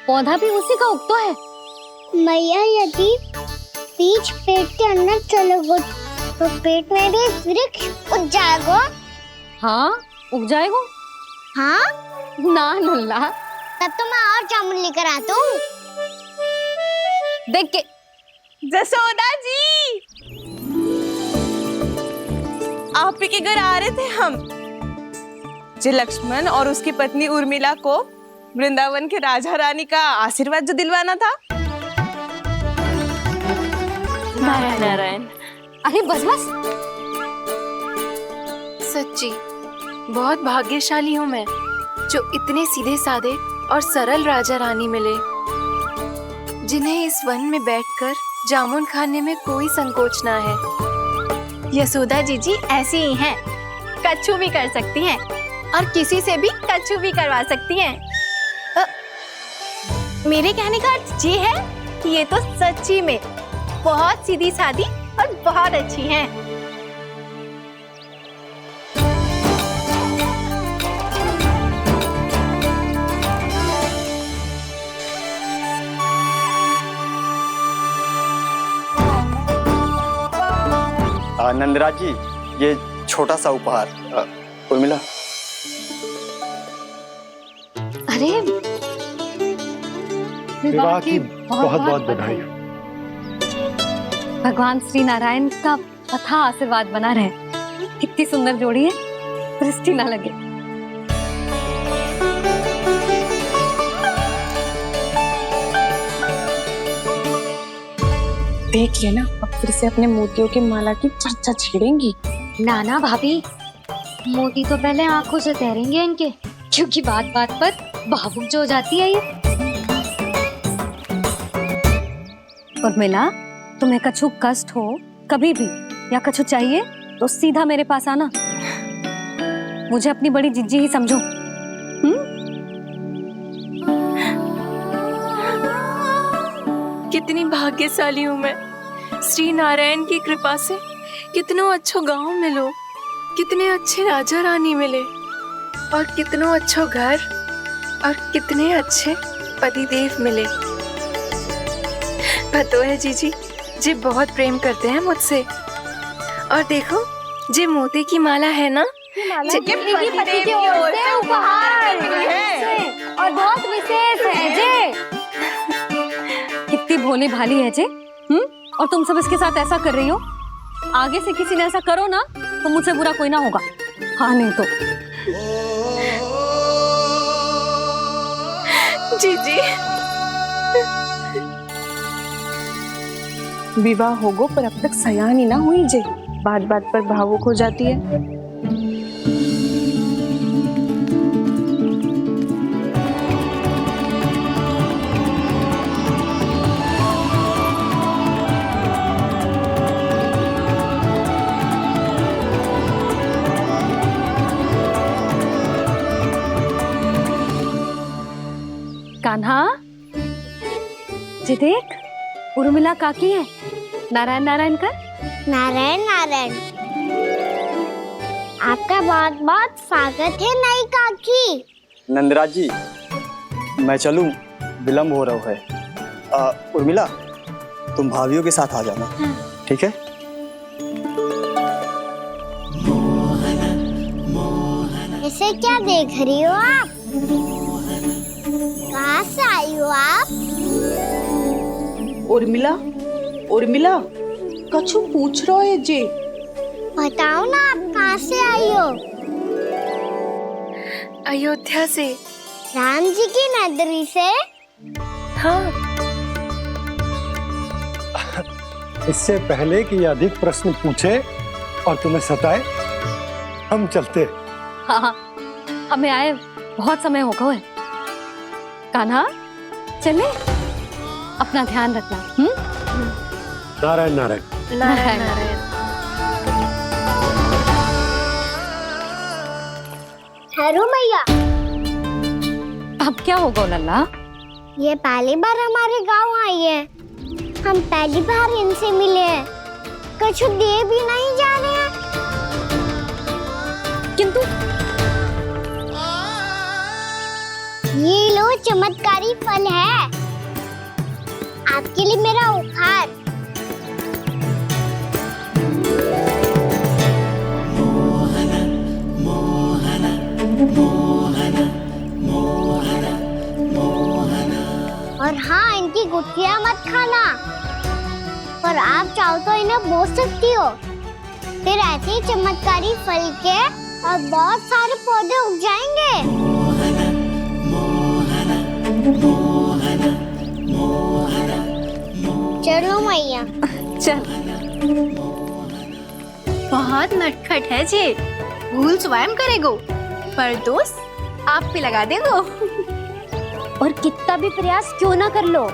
पौधा भी उसी का उगता है। मैया यदि बीज पेट के अंदर चलेगा तो पेट में भी वृक्ष उग जाएगा। हाँ उग जाएगा। हाँ ना नल्ला, तब तो मैं और जामुन लेकर आता हूँ। देख के। जसोदा जी, आप ही के घर आ रहे थे हम। जी लक्ष्मण और उसकी पत्नी उर्मिला को वृंदावन के राजा रानी का आशीर्वाद जो दिलवाना था। नारायण नारायण। अरे बस बस। सच्ची बहुत भाग्यशाली हूँ मैं, जो इतने सीधे साधे और सरल राजा रानी मिले, जिन्हें इस वन में बैठकर जामुन खाने में कोई संकोच ना है। यशोदा जीजी ऐसी ही हैं, कच्छू भी कर सकती हैं और किसी से भी कच्छू भी करवा सकती हैं। मेरे कहने का अर्थ ये है कि ये तो सच्ची में बहुत सीधी सादी और बहुत अच्छी हैं। नंदराज जी, ये छोटा सा उपहार। उर्मिला। अरे विवाह की बहुत बहुत बधाई। भगवान श्री नारायण का अथाह आशीर्वाद बना रहे। कितनी सुंदर जोड़ी है, दृष्टि ना लगे। देख लेना, अब फिर से अपने मोतियों की माला की चर्चा छेड़ेंगी। नाना भाभी, मोती तो पहले आंखों से तैरेंगे इनके, क्योंकि बात बात पर भावुक जो हो जाती है ये। उर्मिला, तुम्हें कछु कष्ट हो कभी भी या कछु चाहिए तो सीधा मेरे पास आना। मुझे अपनी बड़ी जिज्जी ही समझो। कितनी भाग्यशाली हूँ मैं, श्री नारायण की कृपा से कितनों अच्छो गांव मिलो, कितने अच्छे राजा रानी मिले और कितनों अच्छो घर और कितने अच्छे पतिदेव मिले। पतो है जीजी, जी बहुत प्रेम करते हैं मुझसे। और देखो, जी मोती की माला है ना, पति की ओर से उपहार और बहुत विशेष है जे। कितनी भोली भाली है जे। और तुम सब इसके साथ ऐसा कर रही हो। आगे से किसी ने ऐसा करो ना तो मुझसे बुरा कोई ना होगा। हाँ नहीं तो। जीजी विवाह होगो पर अब तक सयानी ना हुई जे, बात बात पर भावुक हो जाती है। कान्हा, जी देख, उर्मिला काकी है। नारायण नारायण कर। नारायण नारायण। आपका बहुत बहुत स्वागत है नई काकी। नंदराज जी, मैं चलूं, विलम्ब हो रहा है। उर्मिला, तुम भाभियों के साथ आ जाना। ठीक है? इसे क्या देख रही हो आप? कहाँ से आई हो आप? उर्मिला, उर्मिला, कछु पूछ रहा है जे। बताओ ना, आप कहाँ से आई हो? अयोध्या से। राम जी की नगरी से? हाँ। इससे पहले कि ये अधिक प्रश्न पूछे और तुम्हें सताए, हम चलते। हाँ हाँ, हमें आए बहुत समय हो गया है। कान्हा, चले, अपना ध्यान रखना। नारायण नारायण। नारायण नारायण। ठहरो मैया। अब क्या होगा लल्ला? ये पहली बार हमारे गांव आई है। हम पहली बार इनसे मिले हैं। कछु दे भी नहीं जा रहे हैं। किंतु ये लो, चमत्कारी फल है। और हाँ, इनकी गुठलियां मत खाना। और आप चाहो तो इन्हें बो सकती हो, फिर ऐसे ही चमत्कारी फल के और बहुत सारे पौधे उग जाएंगे। चलो मैया। चल। बहुत नटखट है जे, भूल स्वयं करेगो, पर दोस्त आप पे लगा देगो। और कितना भी प्रयास क्यों ना कर लो,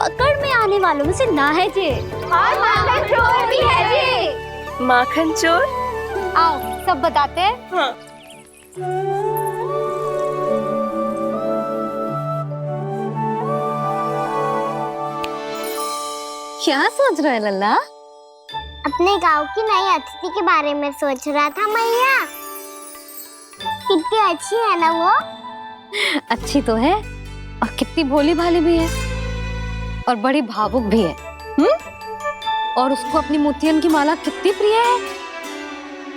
पकड़ में आने वालों में से ना है जे। और माखन चोर भी है जे। माखन चोर? आओ सब बताते हैं। हाँ। क्या सोच रहे हैं लल्ला? अपने गांव की नई अतिथि के बारे में सोच रहा था मैया। कितनी अच्छी है ना वो। अच्छी तो है और कितनी भोली भाली भी है और बड़ी भावुक भी है। और उसको अपनी मोतियन की माला कितनी प्रिय है।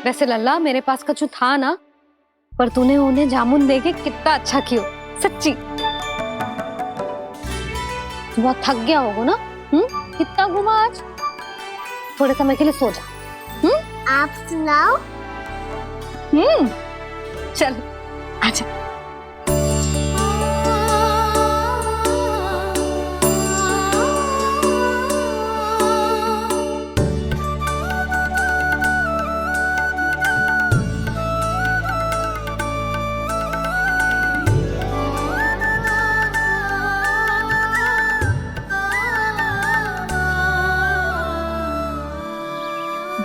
वैसे लल्ला मेरे पास कछु था ना, पर तूने उन्हें जामुन देके कितना अच्छा किया, सच्ची। तू बहुत थक गया होगा ना? कितना घुमा आज? थोड़े समय के लिए सो जा। आप सुनाओ। चल आजा।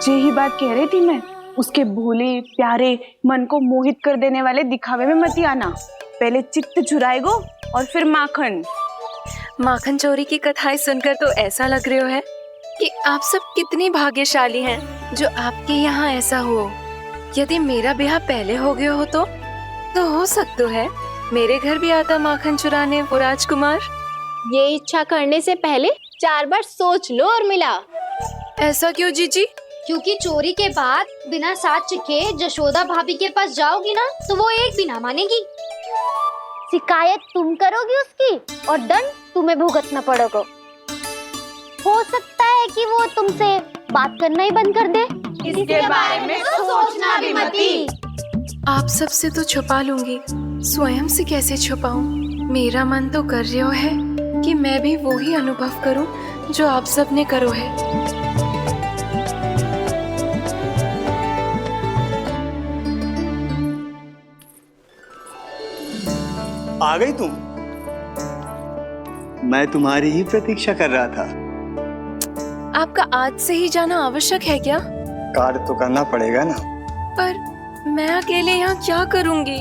यही बात कह रही थी मैं, उसके भोले प्यारे मन को मोहित कर देने वाले दिखावे में मत आना। पहले चित्त चुराएगो और फिर माखन। माखन चोरी की कथाएं सुनकर तो ऐसा लग रहा है कि आप सब कितनी भाग्यशाली हैं जो आपके यहाँ ऐसा हो। यदि मेरा ब्याह पहले हो गया हो तो हो सकता है मेरे घर भी आता माखन चुराने वो राजकुमार। ये इच्छा करने से पहले 4 बार सोच लो उर्मिला। ऐसा क्यों जीजी? क्योंकि चोरी के बाद बिना साथ के जशोदा भाभी के पास जाओगी ना तो वो एक भी ना मानेगी। शिकायत तुम करोगी उसकी और दंड तुम्हें भुगतना पड़ेगा। हो सकता है कि वो तुमसे बात करना ही बंद कर दे। इसके बारे में तो सोचना भी मती। आप सबसे तो छुपा लूंगी, स्वयं से कैसे छुपाऊं? मेरा मन तो कर रहा है कि मैं भी वो ही अनुभव करूं जो आप सब ने करो है। आ गई तुम? मैं तुम्हारी ही प्रतीक्षा कर रहा था। आपका आज से ही जाना आवश्यक है क्या? कार्य तो करना पड़ेगा ना। पर मैं अकेले यहाँ क्या करूँगी?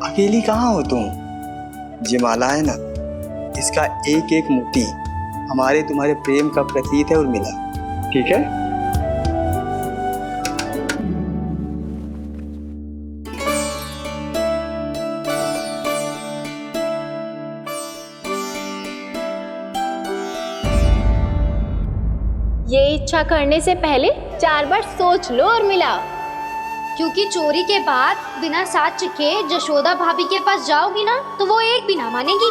अकेली कहाँ हो तुम? ये माला है ना, इसका एक एक मोती हमारे तुम्हारे प्रेम का प्रतीक है उर्मिला, ठीक है? ये इच्छा करने से पहले 4 बार सोच लो उर्मिला। क्योंकि चोरी के बाद बिना साथ के जशोदा भाभी के पास जाओगी ना तो वो एक भी ना मानेगी।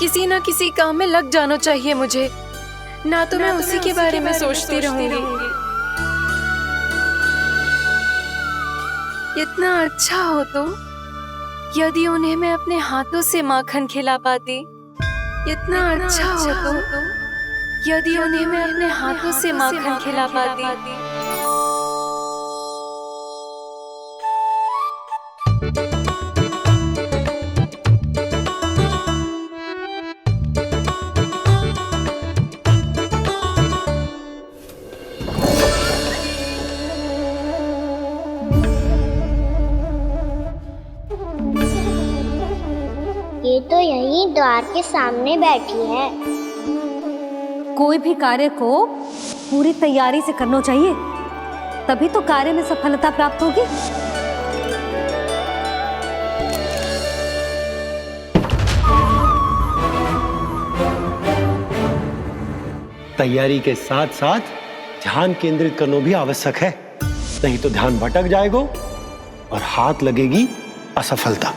किसी न किसी काम में लग जाना चाहिए मुझे, ना तो मैं उसी के बारे में सोचती रहूंगी। इतना अच्छा हो तो यदि उन्हें मैं अपने हाथों से माखन खिला पाती। इतना अच्छा हो तो यदि उन्हें मैं अपने हाथों से माखन खिला पाती। ये तो यही द्वार के सामने बैठी है। कोई भी कार्य को पूरी तैयारी से करना चाहिए, तभी तो कार्य में सफलता प्राप्त होगी। तैयारी के साथ साथ ध्यान केंद्रित करना भी आवश्यक है, नहीं तो ध्यान भटक जाएगा और हाथ लगेगी असफलता।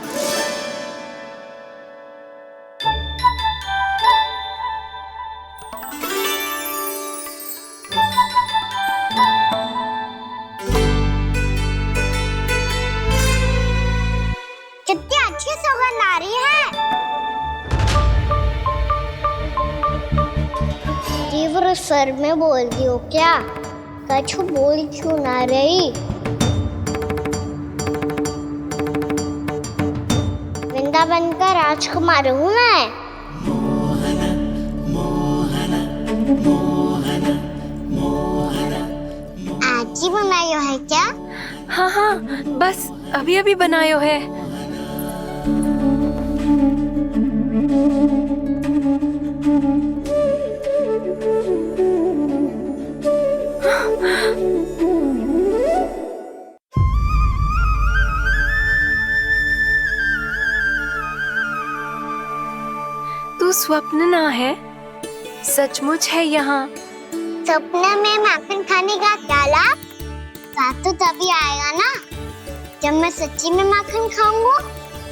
पूरा सर में बोल दी हो क्या? कछु बोल क्यों ना रही? वृंदावन का राजकुमार हूँ मैं। आज ही बनायो है क्या? हाँ हाँ, बस अभी अभी बनायो है। तू स्वप्न ना है, सचमुच है यहाँ। सपने में माखन खाने का क्या लाभ? स्वाद तो तभी आएगा ना जब मैं सच्ची में माखन खाऊंगा।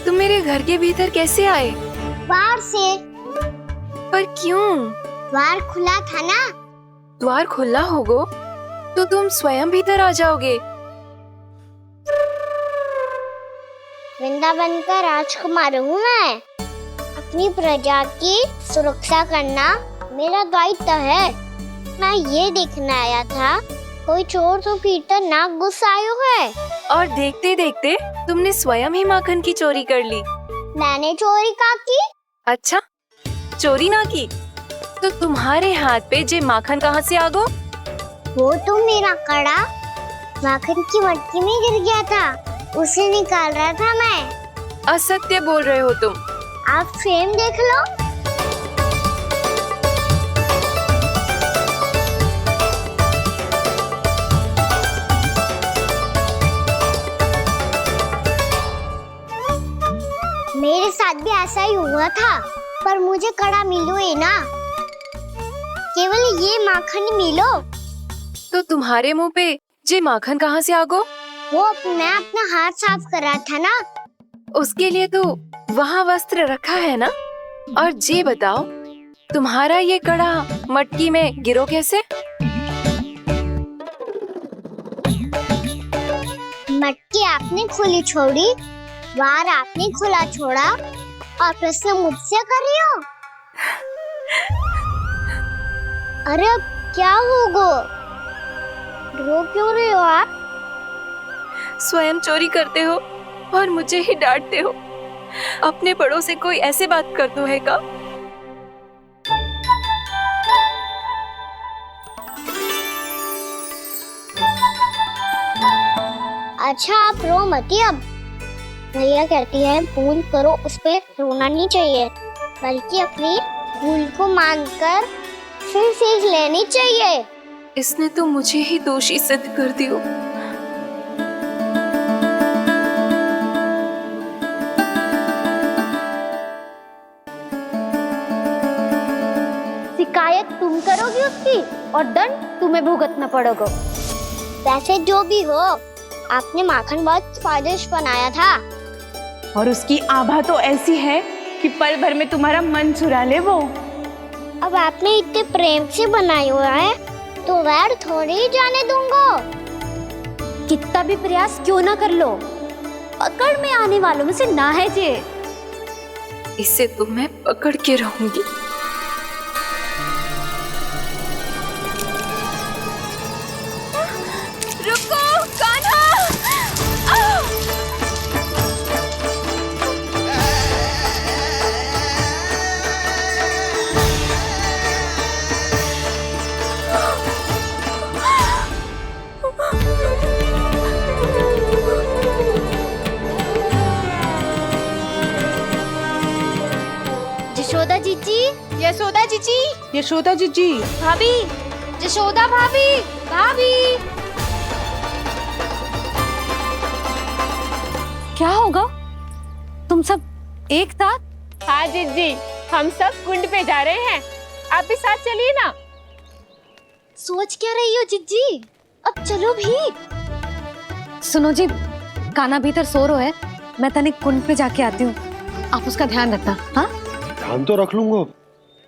तुम मेरे घर के भीतर कैसे आए? बाहर से। पर क्यों? द्वार खुला था ना। द्वार खुला होगो तो तुम स्वयं भीतर आ जाओगे। वृंदावन का राजकुमार हूँ मैं। अपनी प्रजा की सुरक्षा करना मेरा दायित्व है। मैं ये देखने आया था कोई चोर तो भीतर ना घुस आयो है। और देखते देखते तुमने स्वयं ही माखन की चोरी कर ली। मैंने चोरी का की? अच्छा, चोरी ना की तो तुम्हारे हाथ पे जे माखन कहाँ से आ गो? वो तो मेरा कड़ा माखन की मटकी में गिर गया था, उसे निकाल रहा था मैं। असत्य बोल रहे हो तुम। आप फ्रेम देख लो। मेरे साथ भी ऐसा ही हुआ था, पर मुझे कड़ा मिलो ही ना, केवल ये माखन मिलो। तो तुम्हारे मुंह पे जे माखन कहाँ से आ गो? वो मैं अपना हाथ साफ कर रहा था ना। उसके लिए तो वहाँ वस्त्र रखा है ना। और जे बताओ, तुम्हारा ये कड़ा मटकी में गिरो कैसे? मटकी आपने खुली छोड़ी, द्वार आपने खुला छोड़ा, और प्रश्न मुझसे कर रही हो? अरे अब क्या होगा? रो क्यों रहे हो आप? स्वयं चोरी करते हो और मुझे ही डांटते हो। अपने बड़ों से कोई ऐसे बात कर दो है का? अच्छा आप रो मती। अब भैया कहती है भूल करो, उस पे रोना नहीं चाहिए, बल्कि अपनी भूल को मानकर फिर सीख लेनी चाहिए। इसने तो मुझे ही दोषी सिद्ध कर दियो। शिकायत तुम करोगी उसकी और दंड तुम्हें भुगतना पड़ेगा। वैसे जो भी हो, आपने माखन बहुत स्वादिष्ट बनाया था। और उसकी आभा तो ऐसी है कि पल भर में तुम्हारा मन चुरा ले वो। अब आपने इतने प्रेम से बनाया हुआ है तो वैर थोड़ी ही जाने दूंगा। कितना भी प्रयास क्यों ना कर लो, पकड़ में आने वालों में से ना है जे। इसे तो मैं पकड़ के रहूंगी। रुको कान्हा! यशोदा जीजी, यशोदा जीजी, यशोदा जीजी, भाभी, यशोदा भाभी, भाभी। क्या होगा? तुम सब एक साथ? हाँ जीजी, हम सब कुंड पे जा रहे हैं, आप भी साथ चलिए ना। सोच क्या रही हो जीजी? अब चलो भी। सुनो जी, कान्हा भीतर सो रहा है, मैं तनिक कुंड पे जाके आती हूँ, आप उसका ध्यान रखना। हाँ, ध्यान तो रख लूंगा,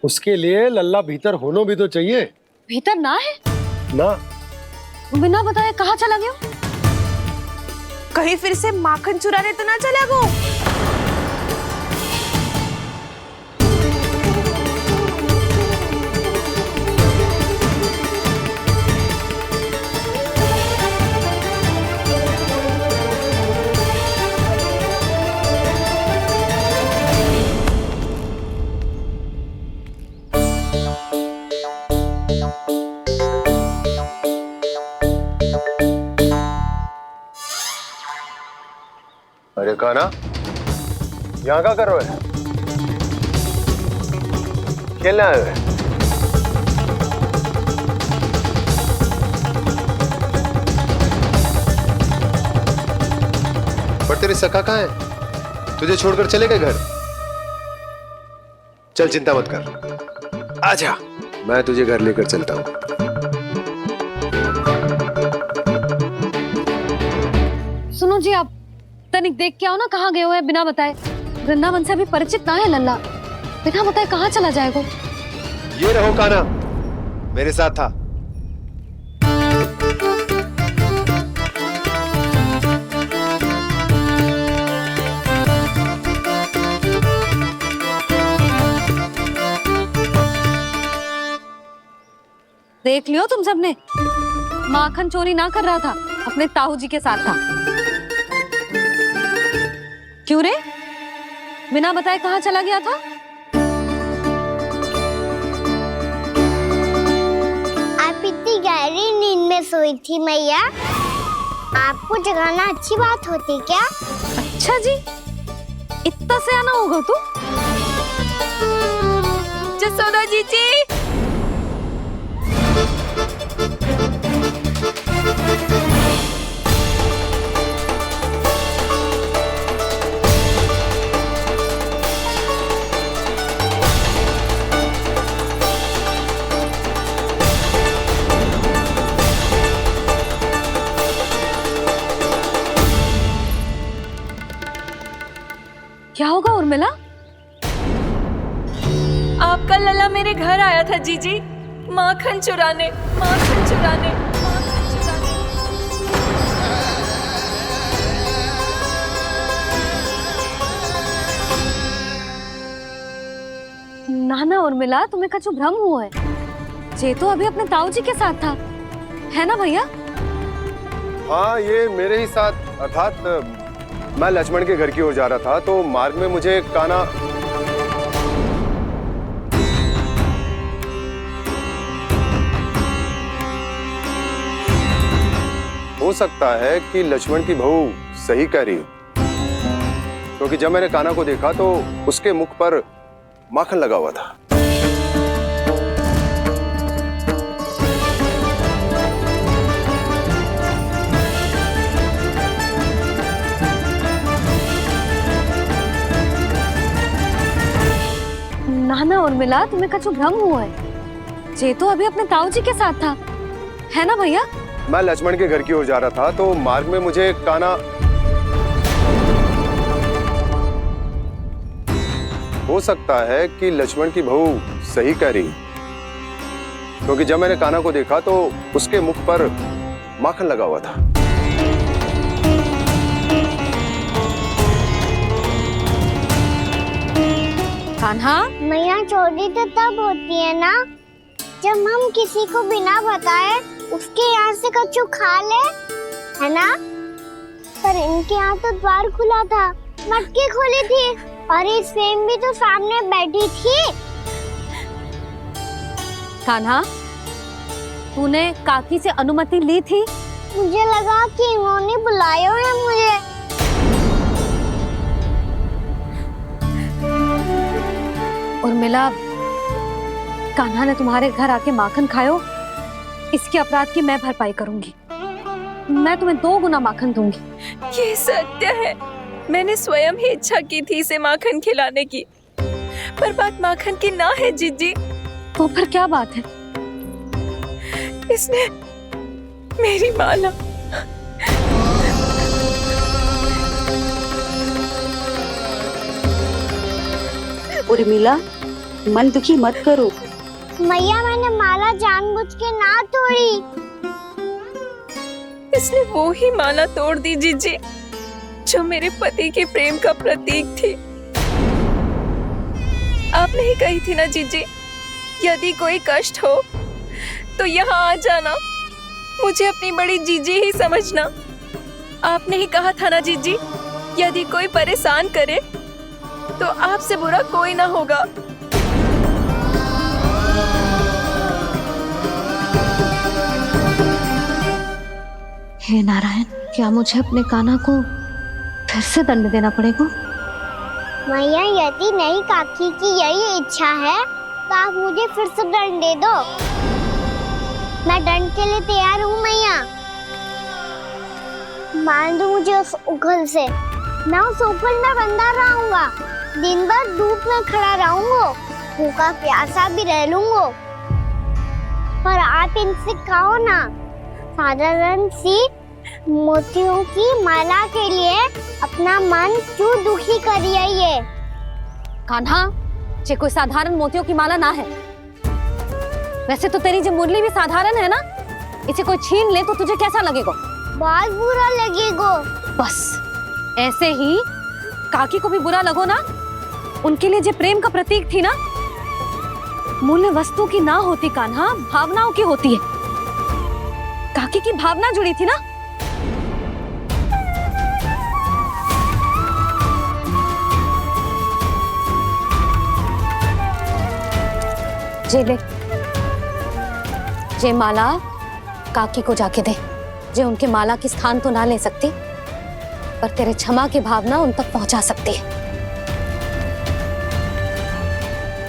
उसके लिए लल्ला भीतर होना भी तो चाहिए। भीतर ना है? ना, बिना बताए कहाँ चला गया? कहीं फिर से माखन चुराने तो ना चला वो। अरे कान्हा, यहाँ क्या कर रहे हो? खेलने आए हुए? पर तेरी सखा कहाँ है? तुझे छोड़कर चले गए घर? चल चिंता मत कर, आजा, मैं तुझे घर लेकर चलता हूँ। सुनो जी, आप तनिक देख के आओ ना कहाँ गए हुए हैं बिना बताए। वृंदावन से अभी परिचित ना है लल्ला, बिना बताए कहाँ चला जाएगा। ये रहो कान्हा, मेरे साथ था। देख लियो तुम सबने, माखन चोरी ना कर रहा था, अपने ताऊ जी के साथ था। क्यों रे, बिना बताए कहाँ चला गया था? आप इतनी गहरी नींद में सोई थी मैया, आपको जगाना अच्छी बात होती क्या? अच्छा जी, इतना सयाना होगा तू? जसोदा जीजी, क्या होगा उर्मिला? आपका लल्ला मेरे घर आया था जीजी, माखन चुराने, माखन चुराने, माखन चुराने। ना ना उर्मिला, तुम्हें कछु भ्रम हुआ है। जे तो अभी अपने ताऊ जी के साथ था, है ना भैया? हाँ, ये मेरे ही साथ, अर्थात मैं लक्ष्मण के घर की ओर जा रहा था, तो मार्ग में मुझे कान्हा हो सकता है कि लक्ष्मण की बहू सही कह रही हो, क्योंकि जब मैंने कान्हा को देखा तो उसके मुख पर माखन लगा हुआ था। ना ना उर्मिला, तुम्हें कछु भ्रम हुआ है। जे तो अभी अपने ताऊ जी के साथ था, है ना भैया? मैं लक्ष्मण के घर की ओर जा रहा था, तो मार्ग में मुझे कान्हा हो सकता है कि लक्ष्मण की बहू सही कह रही, क्योंकि जब मैंने कान्हा को देखा तो उसके मुख पर माखन लगा हुआ था। कान्हा, मैया, चोरी तो तब होती है ना जब हम किसी को बिना बताए उसके यहाँ से कछु खा ले, है ना? पर इनके यहाँ तो द्वार खुला था, मटकी खुली थी और इस फेम भी तो सामने बैठी थी। कान्हा, तूने काकी से अनुमति ली थी? मुझे लगा कि इन्होंने बुलाया है मुझे। उर्मिला, कान्हा ने तुम्हारे घर आके माखन खायो, इसके अपराध की मैं भरपाई करूंगी। मैं तुम्हें 2 गुना माखन दूंगी। ये सत्य है, मैंने स्वयं ही इच्छा की थी इसे माखन खिलाने की, पर बात माखन की ना है जीजी। तो फिर क्या बात है? इसने मेरी माला उर्मिला, मन दुखी मत करो। मैया, मैंने माला जानबूझ के ना तोड़ी। इसने वो ही माला तोड़ दी जीजी, जो मेरे पति के प्रेम का प्रतीक थी। आपने ही कही थी ना जीजी, यदि कोई कष्ट हो तो यहाँ आ जाना, मुझे अपनी बड़ी जीजी ही समझना। आपने ही कहा था ना जीजी, यदि कोई परेशान करे तो आपसे बुरा कोई ना होगा। हे नारायण, क्या मुझे अपने कान्हा को फिर से दंड देना पड़ेगा। मैया यदि नहीं काकी की यही इच्छा है तो आप मुझे फिर से दंड दे दो। मैं दंड के लिए तैयार हूँ मैया। मान दो मुझे उस उखल से। मैं उस उखल में बंधा रहूंगा, दिन भर धूप में खड़ा रहूंगा, भूखा प्यासा भी रह लूंगा। पर आप इनसे कहो ना, साधारण सी मोतियों की माला के लिए अपना मन क्यों दुखी करिए ये। कान्हा, ये कोई साधारण मोतियों की माला ना है। वैसे तो तेरी जो मुरली भी साधारण है ना, इसे कोई छीन ले तो तुझे कैसा लगेगा? बहुत बुरा लगेगा। बस ऐसे ही काकी को भी बुरा लगो ना। उनके लिए जो प्रेम का प्रतीक थी ना, मूल्य वस्तु की ना होती कान्हा, भावनाओं की होती है। काकी की भावना जुड़ी थी ना। जे ले, जे माला काकी को जाके दे। जे उनके माला की स्थान तो ना ले सकती, पर तेरे क्षमा की भावना उन तक पहुंचा सकती है।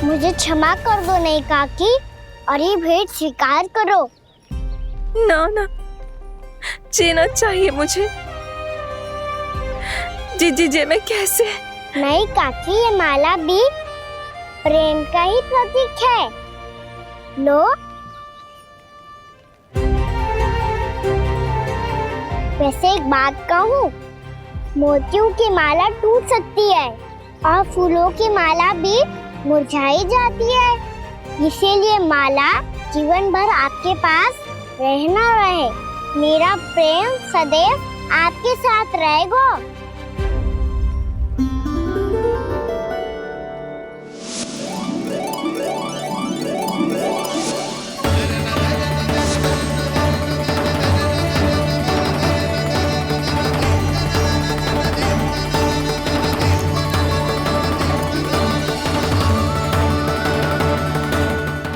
मुझे क्षमा कर दो नहीं काकी, और ये भेंट स्वीकार करो। ना ना, जीना चाहिए मुझे। जी जे मैं कैसे? नहीं काकी, ये माला भी प्रेम का ही प्रतीक है। लो। वैसे एक बात कहूँ, मोतियों की माला टूट सकती है और फूलों की माला भी मुरझाई जाती है। इसीलिए माला जीवन भर आपके पास रहना रहे। मेरा प्रेम सदैव आपके साथ रहेगा।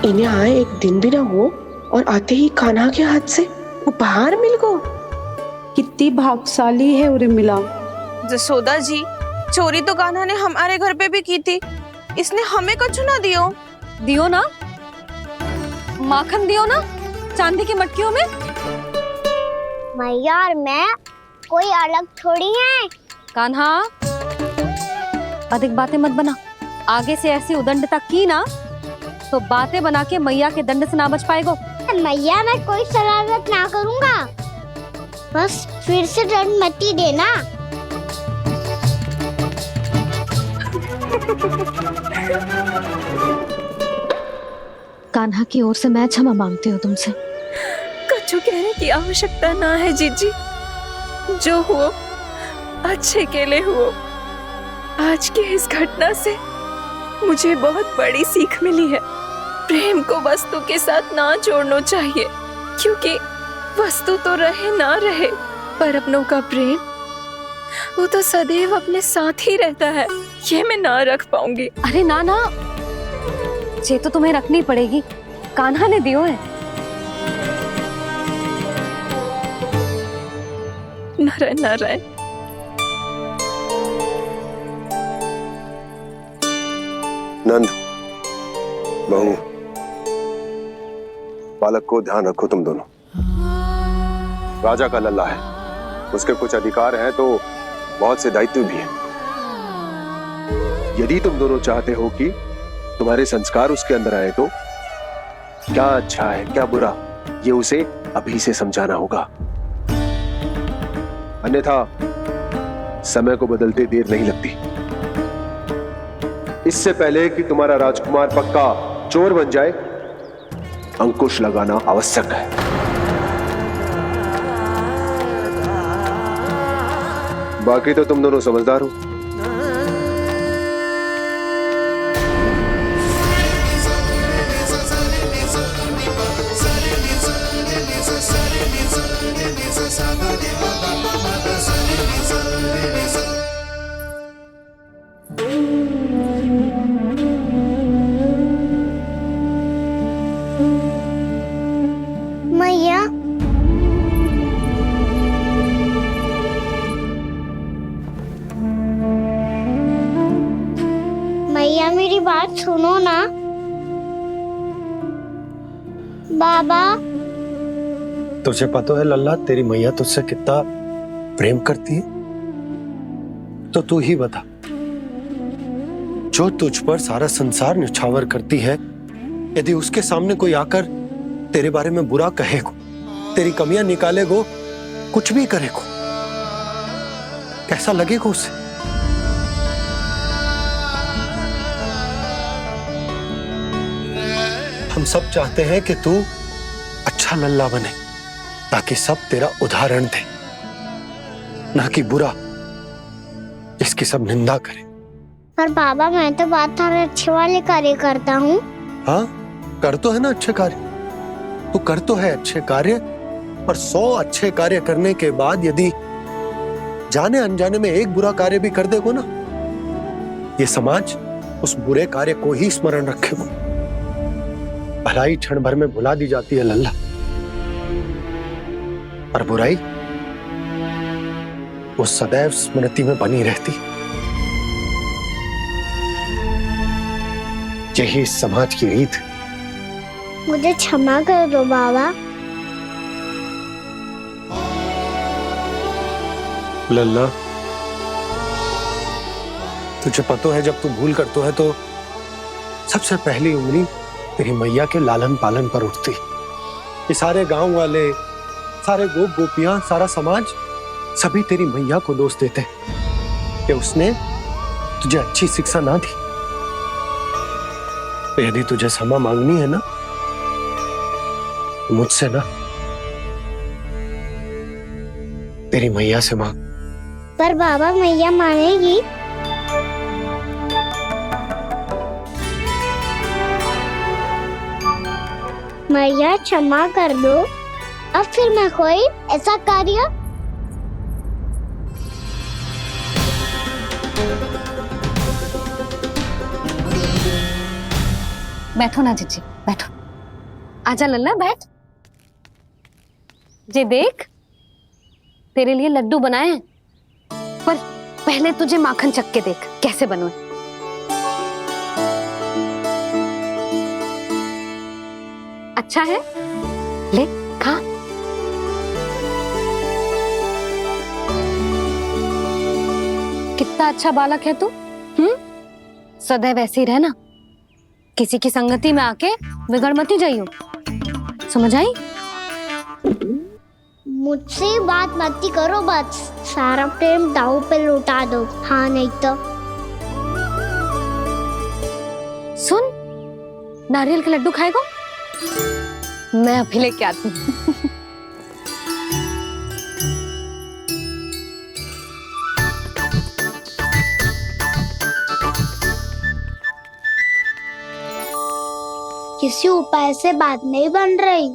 इन्हें आए एक दिन भी ना हो और आते ही कान्हा के हाथ से उपहार मिल गो। कितनी भाग्यशाली है उर्मिला। जसोदा जी, चोरी तो कान्हा ने हमारे घर पे भी की थी। इसने हमें कछु ना दियो। दियो ना, माखन दियो ना, चांदी की मटकियों में। मैया और मैं कोई अलग थोड़ी हैं। कान्हा, अधिक बातें मत बना। आगे से ऐसी उदंडता की ना तो बातें बना के मैया के दंड से ना बच पाएगो। मैया, मैं कोई शरारत ना करूंगा, बस फिर से दंड मत ही देना। कान्हा की ओर से मैं क्षमा मांगती हूँ तुमसे। कछु कहने की आवश्यकता ना है जीजी। जो हुआ अच्छे के लिए हुआ। आज की इस घटना से मुझे बहुत बड़ी सीख मिली है। प्रेम को वस्तु के साथ ना जोड़ना चाहिए, क्योंकि वस्तु तो रहे ना रहे, पर अपनों का प्रेम वो तो सदैव अपने साथ ही रहता है। ये मैं ना रख पाऊंगी। अरे ना ना, ये तो तुम्हें रखनी पड़ेगी। कान्हा ने दियो है। नारायण नारायण। नंद, बहू, बालक को ध्यान रखो तुम दोनों। राजा का लल्ला है, उसके कुछ अधिकार हैं तो बहुत से दायित्व भी हैं। यदि तुम दोनों चाहते हो कि तुम्हारे संस्कार उसके अंदर आए तो क्या अच्छा है क्या बुरा, ये उसे अभी से समझाना होगा। अन्यथा समय को बदलते देर नहीं लगती। इससे पहले कि तुम्हारा राजकुमार पक्का चोर बन जाए, अंकुश लगाना आवश्यक है। बाकी तो तुम दोनों समझदार हो। मैया, मेरी बात सुनो ना। बाबा, तुझे पता है लल्ला, तेरी मैया तुझसे कितना प्रेम करती है? तो तू ही बता, जो तुझ पर सारा संसार निछावर करती है, यदि उसके सामने कोई आकर तेरे बारे में बुरा कहेगो, तेरी कमियां निकालेगो, कुछ भी करेगो, कैसा लगेगा उसे? हम सब चाहते हैं कि तू अच्छा लल्ला बने, ताकि सब तेरा उदाहरण दे, ना कि बुरा जिसकी सब निंदा करे। पर बाबा, मैं तो बात सारे अच्छे वाले कार्य करता हूँ। हाँ, कर तो है ना अच्छे कार्य, तू कर तो है अच्छे कार्य, पर 100 अच्छे कार्य करने के बाद यदि जाने अनजाने में एक बुरा कार्य भी कर देगो ना, ये समाज उस बुरे कार्य को ही स्मरण रखेगो। भलाई क्षण भर में भुला दी जाती है लल्ला, और बुराई वो सदैव स्मृति में बनी रहती। यही इस समाज की रीत है। मुझे क्षमा कर दो बाबा। लल्ला, तुझे पता है जब तू भूल करता है तो सबसे पहली उंगली तेरी मैया के लालन पालन पर उठती। ये सारे गांव वाले, सारे गोप गोपियां, सारा समाज, सभी तेरी मैया को दोष देते कि उसने तुझे अच्छी शिक्षा ना दी। तो यदि तुझे क्षमा मांगनी है ना, तो मुझसे ना, तेरी मैया से मांग। पर बाबा, मैया मानेगी? मैया क्षमा कर दो, अब फिर मैं कोई ऐसा कार्य। बैठो ना जीजी, बैठो। आजा लल्ला, बैठ। जे देख, तेरे लिए लड्डू बनाए हैं, पर पहले तुझे माखन चख के देख कैसे बने। अच्छा है, ले खा। कितना अच्छा बालक है तू। सदैव ऐसे ही रहना, किसी की संगति में आके बिगड़ मत ही जाइयो, समझ आई? मुझसे बात मत ही करो, बस सारा प्रेम दाव पे लुटा दो। हाँ, नहीं तो सुन, नारियल के लड्डू खाएगा? मैं अभी लेके आती हूँ। किसी उपाय से बात नहीं बन रही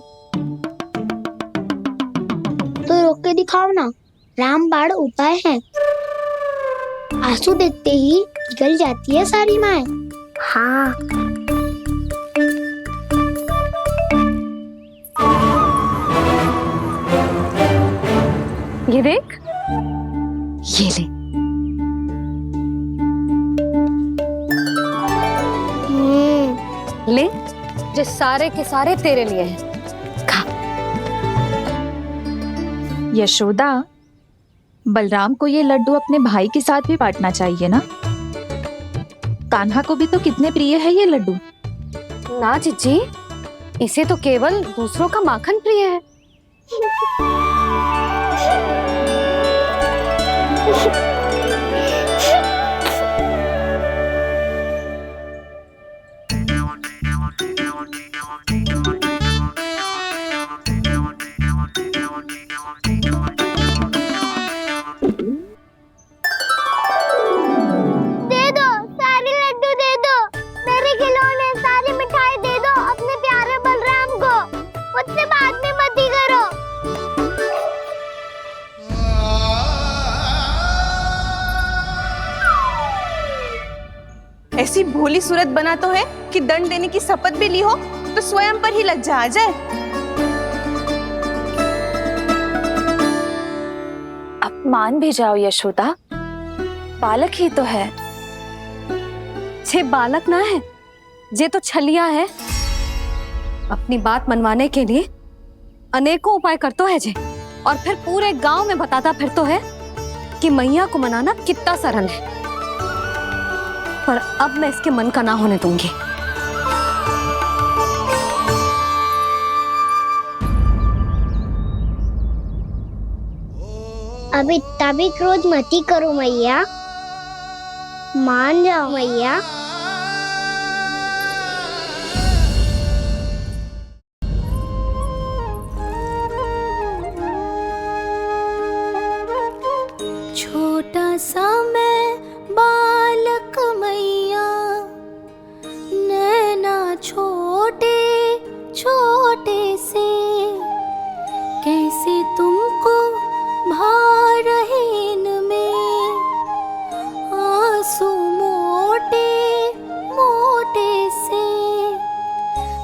तो रोक के दिखाओ ना। रामबाण उपाय है, आंसू देखते ही निकल जाती है सारी माए। हाँ, ये देख, ये ले। ले, जो सारे के सारे तेरे लिए हैं, खा। यशोदा, बलराम को ये लड्डू अपने भाई के साथ भी बांटना चाहिए ना। कान्हा को भी तो कितने प्रिय है ये लड्डू। ना जीजी, इसे तो केवल दूसरों का माखन प्रिय है। दे दो, सारे लड्डू दे दो, मेरे खिलौने, सारी मिठाई दे दो अपने प्यारे बलराम को। मुझसे बात में मत ही करो। ऐसी भोली सूरत बना तो है कि दंड देने की शपथ भी ली हो तो स्वयं पर ही लज्जा आ जाए। अब मान भी जाओ यशोदा, बालक ही तो है। जे बालक ना है, जे तो छलिया है। अपनी बात मनवाने के लिए अनेकों उपाय करतो है जे, और फिर पूरे गांव में बताता फिरतो है कि मैया को मनाना कितना सरल है। पर अब मैं इसके मन का ना होने दूंगी। अब इतना भी क्रोध मती करो मैया, मान जाओ मैया। छोटा सा मैं बालक मैया, नैना छोटे छोटे से, कैसे तुमको भा रहे इनमें आंसू मोटे मोटे से।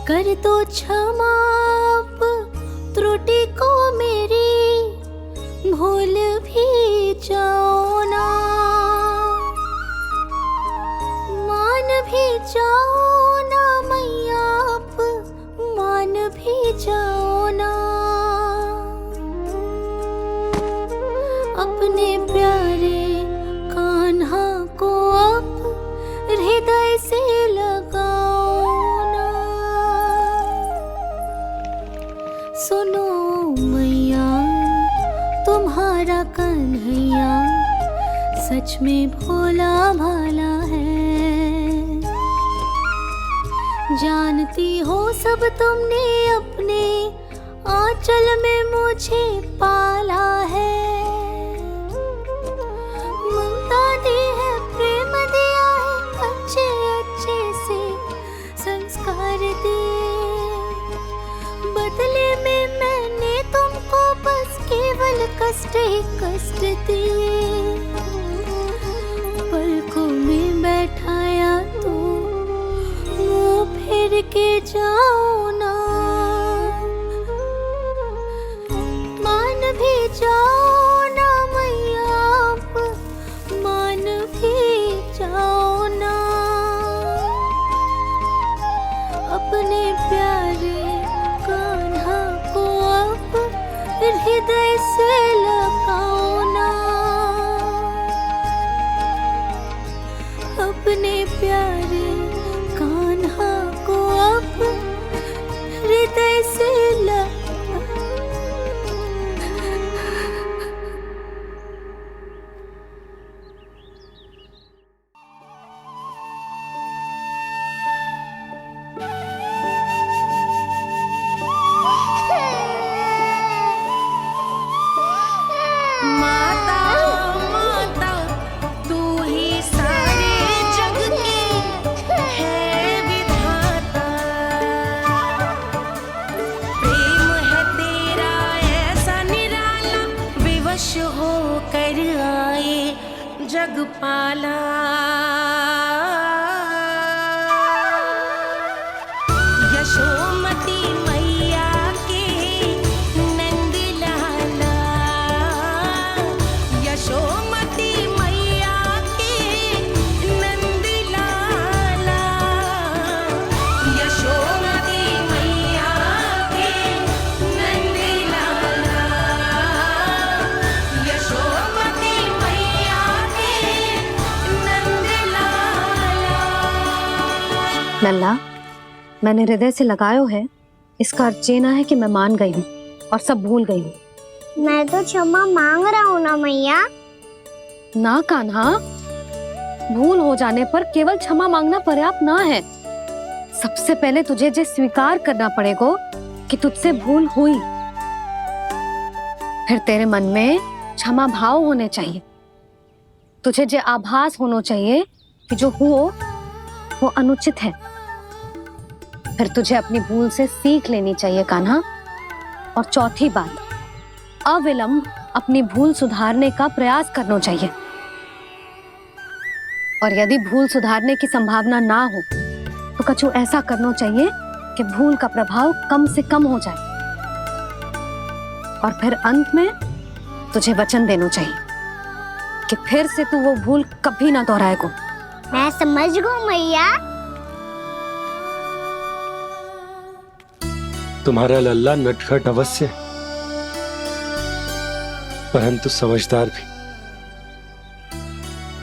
कर दो क्षमा त्रुटि को मेरी, भूल भी जाओ ना, मान भी जाओ ना मैया, आप मान भी जाओ ना। अपने प्यारे कान्हा को अब हृदय से लगाओ ना। सुनो मैया, तुम्हारा कन्हैया सच में भोला भाला है। जानती हो सब तुमने अपने आंचल में मुझे पाला है। ममता दी है, प्रेम दिया है, अच्छे अच्छे से संस्कार दिए। बदले में मैंने तुमको बस केवल कष्ट ही कष्ट दिए। पलकों में बैठाया तो मुंह फेर के जाओ ना, मान भी जाओ ना मैया, आप मान भी जाओ ना। अपने प्यारे कान्हा को अब हृदय से लगाओ ना। अपने प्यारे कान्हा को अब हृदय से जगपाला। यशोमती मैया के नंद लाला, यशोमती मैया के नंद लाला, यशोमती मैया के नंद लाला, यशोमती मैया के नंद लाला। लल्ला, मैंने हृदय से लगायो है, इसका अर्थ ये ना है कि मैं मान गई हूँ और सब भूल गई हूँ। मैं तो क्षमा मांग रहा हूँ ना मैया। ना कान्हा, भूल हो जाने पर केवल क्षमा मांगना पर्याप्त ना है। सबसे पहले तुझे ये स्वीकार करना पड़ेगा कि तुझसे भूल हुई। फिर तेरे मन में क्षमा भाव होने चाहिए। तुझे ये आभास होना चाहिए कि जो हुआ वो अनुचित है। फिर तुझे अपनी भूल से सीख लेनी चाहिए कान्हा। और चौथी बात, अविलंब अपनी भूल सुधारने का प्रयास करना चाहिए। और यदि भूल सुधारने की संभावना ना हो तो कछु ऐसा करना चाहिए कि भूल का प्रभाव कम से कम हो जाए। और फिर अंत में तुझे वचन देना चाहिए कि फिर से तू वो भूल कभी ना दोहराएगा। मैं समझ गई मैया। तुम्हारा लल्ला नटखट अवश्य है, परंतु समझदार भी।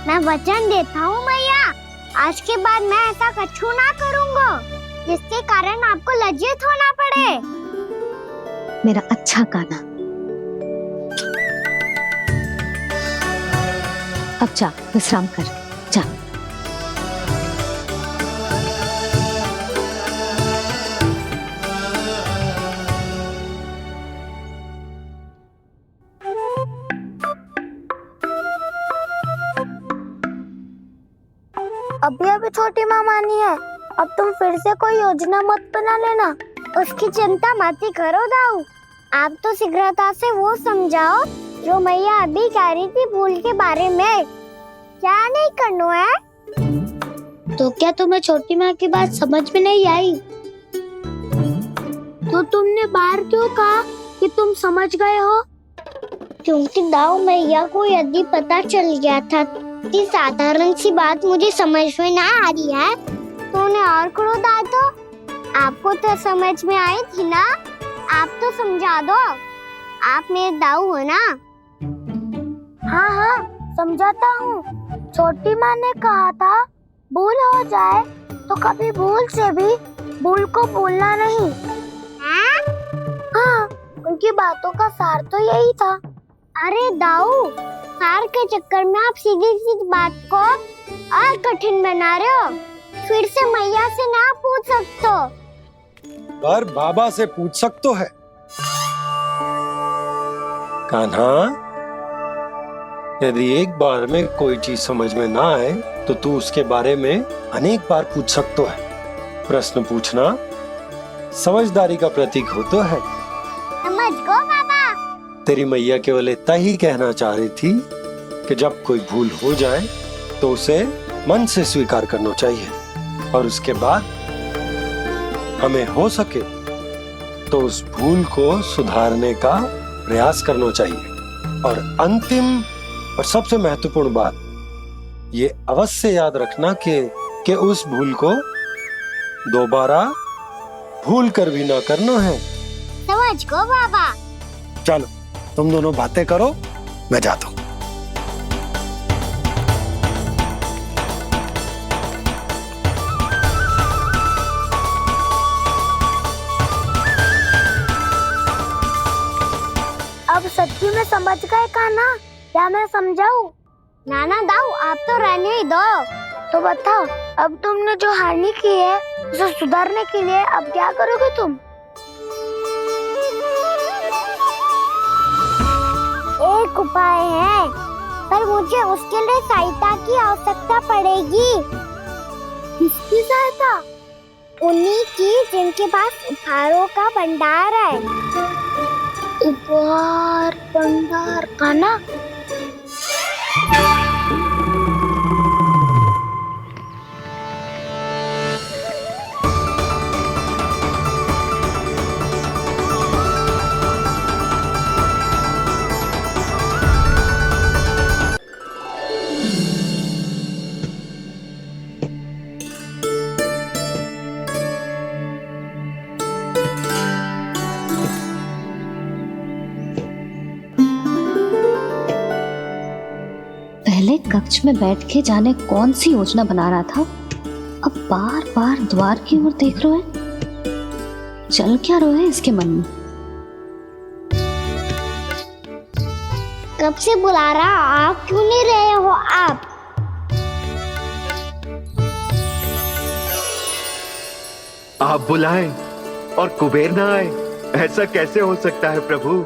मैं वचन देता हूँ मैया, आज के बाद मैं ऐसा कछु ना करूँगा जिसके कारण आपको लज्जित होना पड़े। मेरा अच्छा कान्हा, अब जा विश्राम कर, जा। अभी अभी छोटी माँ मानी है, अब तुम फिर से कोई योजना मत बना लेना। उसकी चिंता मत ही करो दाऊ, आप तो शीघ्रता से वो समझाओ जो मैया अभी कह रही थी भूल के बारे में। क्या नहीं करना है? तो क्या तुम्हें छोटी माँ की बात समझ में नहीं आई? तो तुमने बाहर क्यों कहा कि तुम समझ गए हो? क्योंकि दाऊ मैया को यदि पता चल गया था कि साधारण सी बात मुझे समझ में ना आ रही है तो उन्हें और क्रोध आया तो आपको तो समझ में आई थी ना, आप तो समझा दो, आप मेरे दाऊ हो ना। हाँ हाँ समझाता हूँ, छोटी माँ ने कहा था भूल हो जाए तो कभी भूल से भी भूल को भूलना नहीं। हाँ उनकी बातों का सार तो यही था। अरे दाऊ, सार के चक्कर में आप सीधी सीधी बात को और कठिन बना रहे हो। फिर से मैया से ना पूछ सकते हो, पर बाबा से पूछ सकते है। कान्हा, यदि एक बार में कोई चीज समझ में ना आए तो तू उसके बारे में अनेक बार पूछ सकते है। प्रश्न पूछना समझदारी का प्रतीक होता है। समझ गो बाबा। तेरी मैया केवल इतना ही कहना चाह रही थी कि जब कोई भूल हो जाए तो उसे मन से स्वीकार करना चाहिए और उसके बाद हमें हो सके तो उस भूल को सुधारने का प्रयास करना चाहिए। और अंतिम और सबसे महत्वपूर्ण बात ये अवश्य याद रखना कि उस भूल को दोबारा भूल कर भी ना करना है। समझ गो बाबा। चलो तुम दोनों बातें करो, मैं जाता हूँ। अब सच्ची में समझ गए कान्हा, क्या मैं समझाऊं? नाना दाऊ, आप तो रहने ही दो। तो बताओ, अब तुमने जो हानि की है उसे सुधारने के लिए अब क्या करोगे तुम? एक उपाय है, पर मुझे उसके लिए सहायता की आवश्यकता पड़ेगी। किसकी सहायता? उन्हीं की जिनके पास उपहारों का भंडार है। उपहार भंडार का ना? पहले कक्ष में बैठ के जाने कौन सी योजना बना रहा था, अब बार बार द्वार की ओर देख रहे हैं। चल क्या रहा है इसके मन में? कब से बुला रहा, आप क्यों नहीं रहे हो? आप बुलाएं और कुबेर ना आए, ऐसा कैसे हो सकता है प्रभु?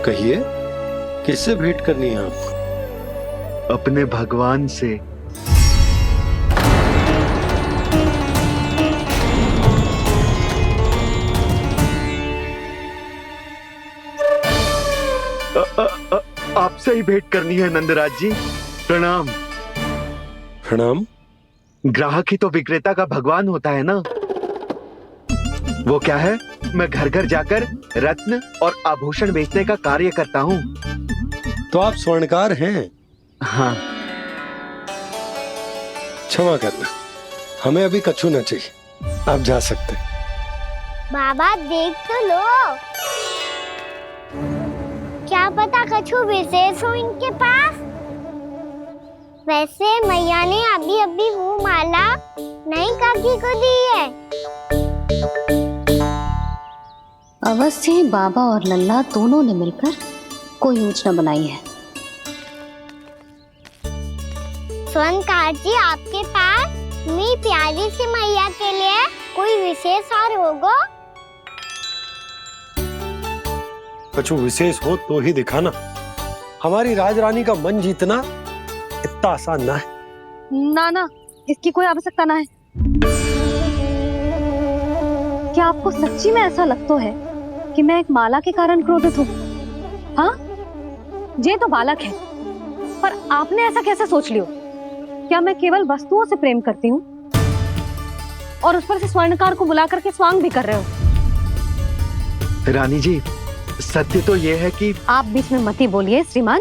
कहिए, किससे भेंट करनी है आपको? अपने भगवान से। से ही भेंट करनी है नंदराज जी। प्रणाम। प्रणाम। ग्राहक ही तो विक्रेता का भगवान होता है ना। वो क्या है, मैं घर घर जाकर रत्न और आभूषण बेचने का कार्य करता हूँ। तो आप स्वर्णकार हैं? हाँ। क्षमा करना, हमें अभी कछु न चाहिए, आप जा सकते हैं। बाबा देख तो लो, क्या पता कछु विशेष हो इनके पास। वैसे मैया ने अभी अभी वो माला नई काकी को दी है। अवश्य ही बाबा और लल्ला दोनों ने मिलकर कोई योजना बनाई है। स्वर्णकार जी, आपके पास मेरी प्यारी सी मैया के लिए कोई विशेष और होगा? कछु विशेष हो तो ही दिखाना। हमारी राजरानी का मन जीतना इतना आसान ना है। ना ना, इसकी कोई आवश्यकता ना है। क्या आपको सच्ची में ऐसा लगता है कि मैं एक माला के कारण क्रोधित हूँ? हाँ, ये तो बालक है, पर आपने ऐसा कैसे सोच लियो? क्या मैं केवल वस्तुओं से प्रेम करती हूँ और उस पर से स्वर्णकार को बुला करके स्वांग भी कर रहे हो? रानी जी, सत्य तो ये है कि आप बीच में मत ही बोलिए श्रीमान।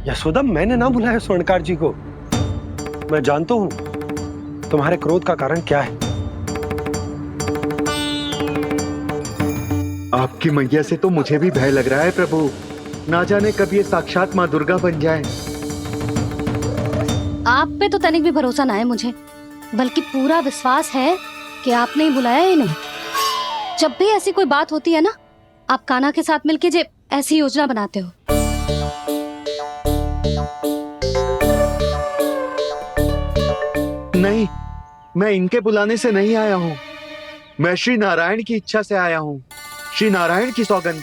यशोदा, मैंने ना बुलाया स्वर्णकार जी को। मैं जानता हूँ तुम्हारे क्रोध का कारण क्या है। आपकी मैया से तो मुझे भी भय लग रहा है प्रभु। ना जाने कब ये साक्षात माँ दुर्गा बन जाए। आप पे तो तनिक भी भरोसा ना है मुझे, बल्कि पूरा विश्वास है कि आपने ही बुलाया ही नहीं। जब भी ऐसी कोई बात होती है ना, आप कान्हा के साथ मिलके जे ऐसी योजना बनाते हो। नहीं, मैं इनके बुलाने से नहीं आया हूँ। मैं श्री नारायण की इच्छा से आया हूँ, श्री नारायण की सौगंध।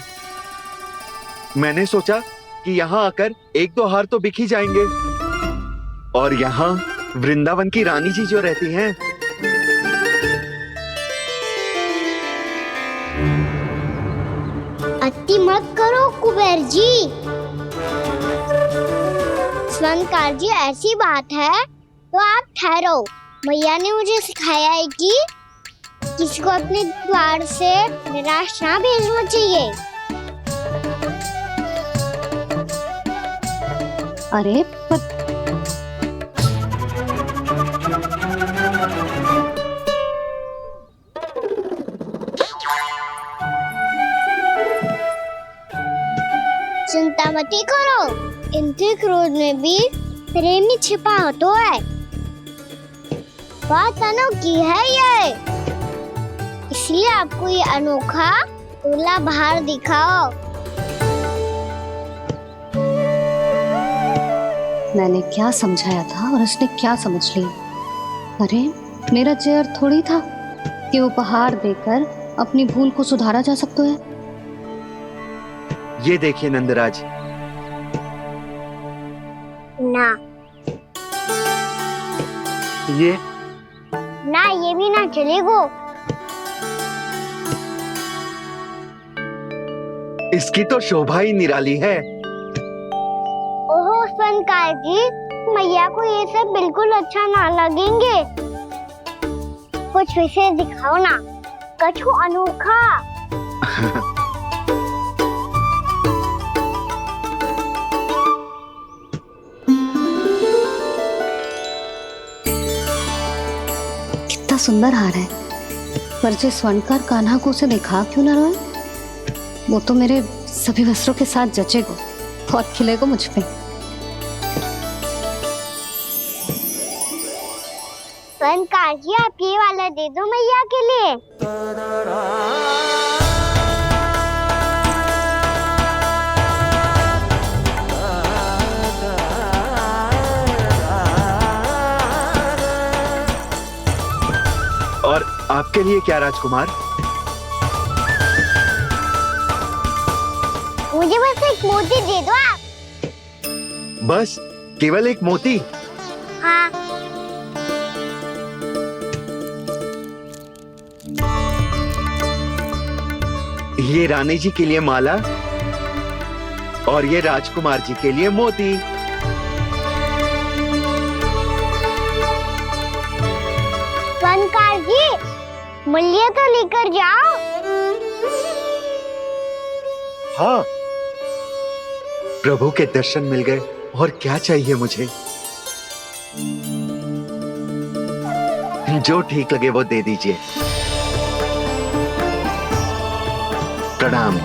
मैंने सोचा कि यहाँ आकर एक दो हार तो बिक ही जाएंगे। और यहाँ वृंदावन की रानी जी जो रहती हैं, अति मत करो कुबेर जी। स्वर्णकार जी, ऐसी बात है तो आप ठहरो। मैया ने मुझे सिखाया है कि किसी को अपने द्वार से निराश ना भेजना चाहिए। अरे पर चिंता मत करो, इनके क्रोध में भी प्रेम ही छिपा तो है। बात अनोखी है ये, इसलिए आपको ये अनोखा दूल्हा बाहर दिखाओ। मैंने क्या समझाया था और उसने क्या समझ लिया? अरे मेरा जहर थोड़ी था कि उपहार देकर अपनी भूल को सुधारा जा सकता है। ये देखिए नंदराज। ना ये ना, ये भी ना चलेगो। इसकी तो शोभा ही निराली है। ओहो स्वर्णकार जी, मैया को ये सब बिल्कुल अच्छा ना लगेंगे। कुछ विशेष दिखाओ ना, कछु अनोखा। कितना सुंदर हार है, पर जो स्वर्णकार कान्हा को उसे दिखा क्यों ना रोए? वो तो मेरे सभी वस्त्रों के साथ जचेगा, बहुत खिलेगा मुझ पे। स्वर्णकार जी, आप ये वाला दे दो मैया के लिए। और आपके लिए क्या राजकुमार? मुझे बस एक मोती दे दो आप। बस केवल एक मोती? हाँ। ये रानी जी के लिए माला और ये राजकुमार जी के लिए मोती। वनकार जी, मूल्य तो लेकर जाओ। हाँ, प्रभु के दर्शन मिल गए, और क्या चाहिए मुझे? जो ठीक लगे वो दे दीजिए। प्रणाम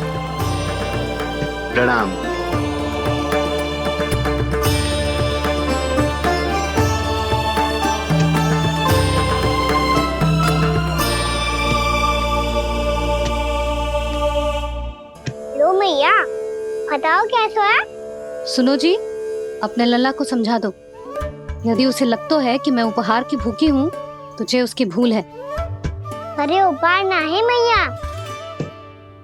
प्रणाम। लो मैया, बताओ कैसा है? सुनो जी, अपने लल्ला को समझा दो। यदि उसे लगता है कि मैं उपहार की भूखी हूँ तो ये उसकी भूल है। अरे उपहार ना है मैया,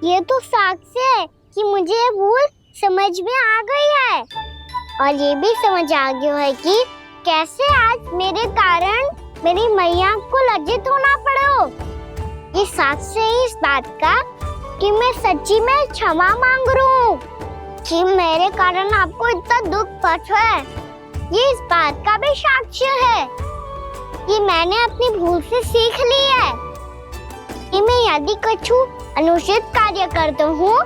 ये तो साक्ष्य है कि मुझे ये भूल समझ में आ गई है, और ये भी समझ आ गया है कि कैसे आज मेरे कारण मेरी मैया को लज्जित होना पड़ो। ये साक्ष्य है इस बात का कि मैं सच्ची में क्षमा मांग रहा हूँ कि मेरे कारण आपको इतना दुख पहुंचा है। ये इस बात का भी साक्ष्य है कि मैंने अपनी भूल से सीख ली है कि मैं यदि कुछ अनुचित कार्य करता हूँ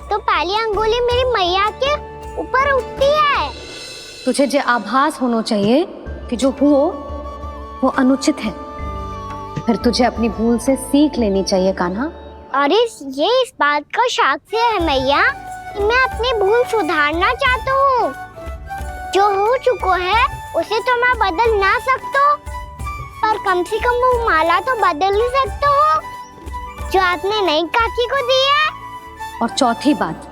तो पहली अंगुली मेरी मैया के ऊपर उठती है। तुझे जो आभास होना चाहिए कि जो हुआ वो अनुचित है, फिर तुझे अपनी भूल से सीख लेनी चाहिए कान्हा। और ये इस बात का साक्ष्य है मैया कि मैं अपनी भूल सुधारना चाहता हूँ। जो हो चुका है उसे तो मैं बदल ना सकता, पर कम से कम वो माला तो बदल ही सकता हूँ जो आपने नई काकी को दी है। और चौथी बात,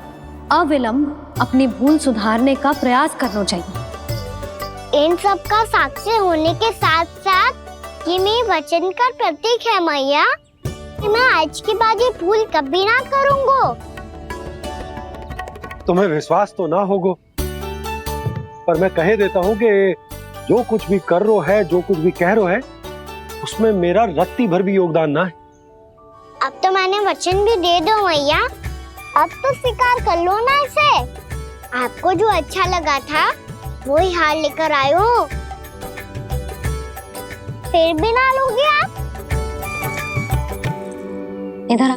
अविलंब अपनी भूल सुधारने का प्रयास करना चाहिए। इन सब का साक्षी होने के साथ साथ ये मेरे वचन का प्रतीक है मैया कि मैं आज के बाद ये भूल कभी ना करूँगा। तुम्हें विश्वास तो ना होगा, पर मैं कह देता हूँ कि जो कुछ भी कर रो है, जो कुछ भी कह रो है, उसमें मेरा रत्ती भर भी योगदान ना है। अब तो मैंने वचन भी दे दो मैया, अब तो स्वीकार कर लो ना इसे। आपको जो अच्छा लगा था वो ही हार लेकर आयो, फिर भी ना लोगे आप? इधर आ।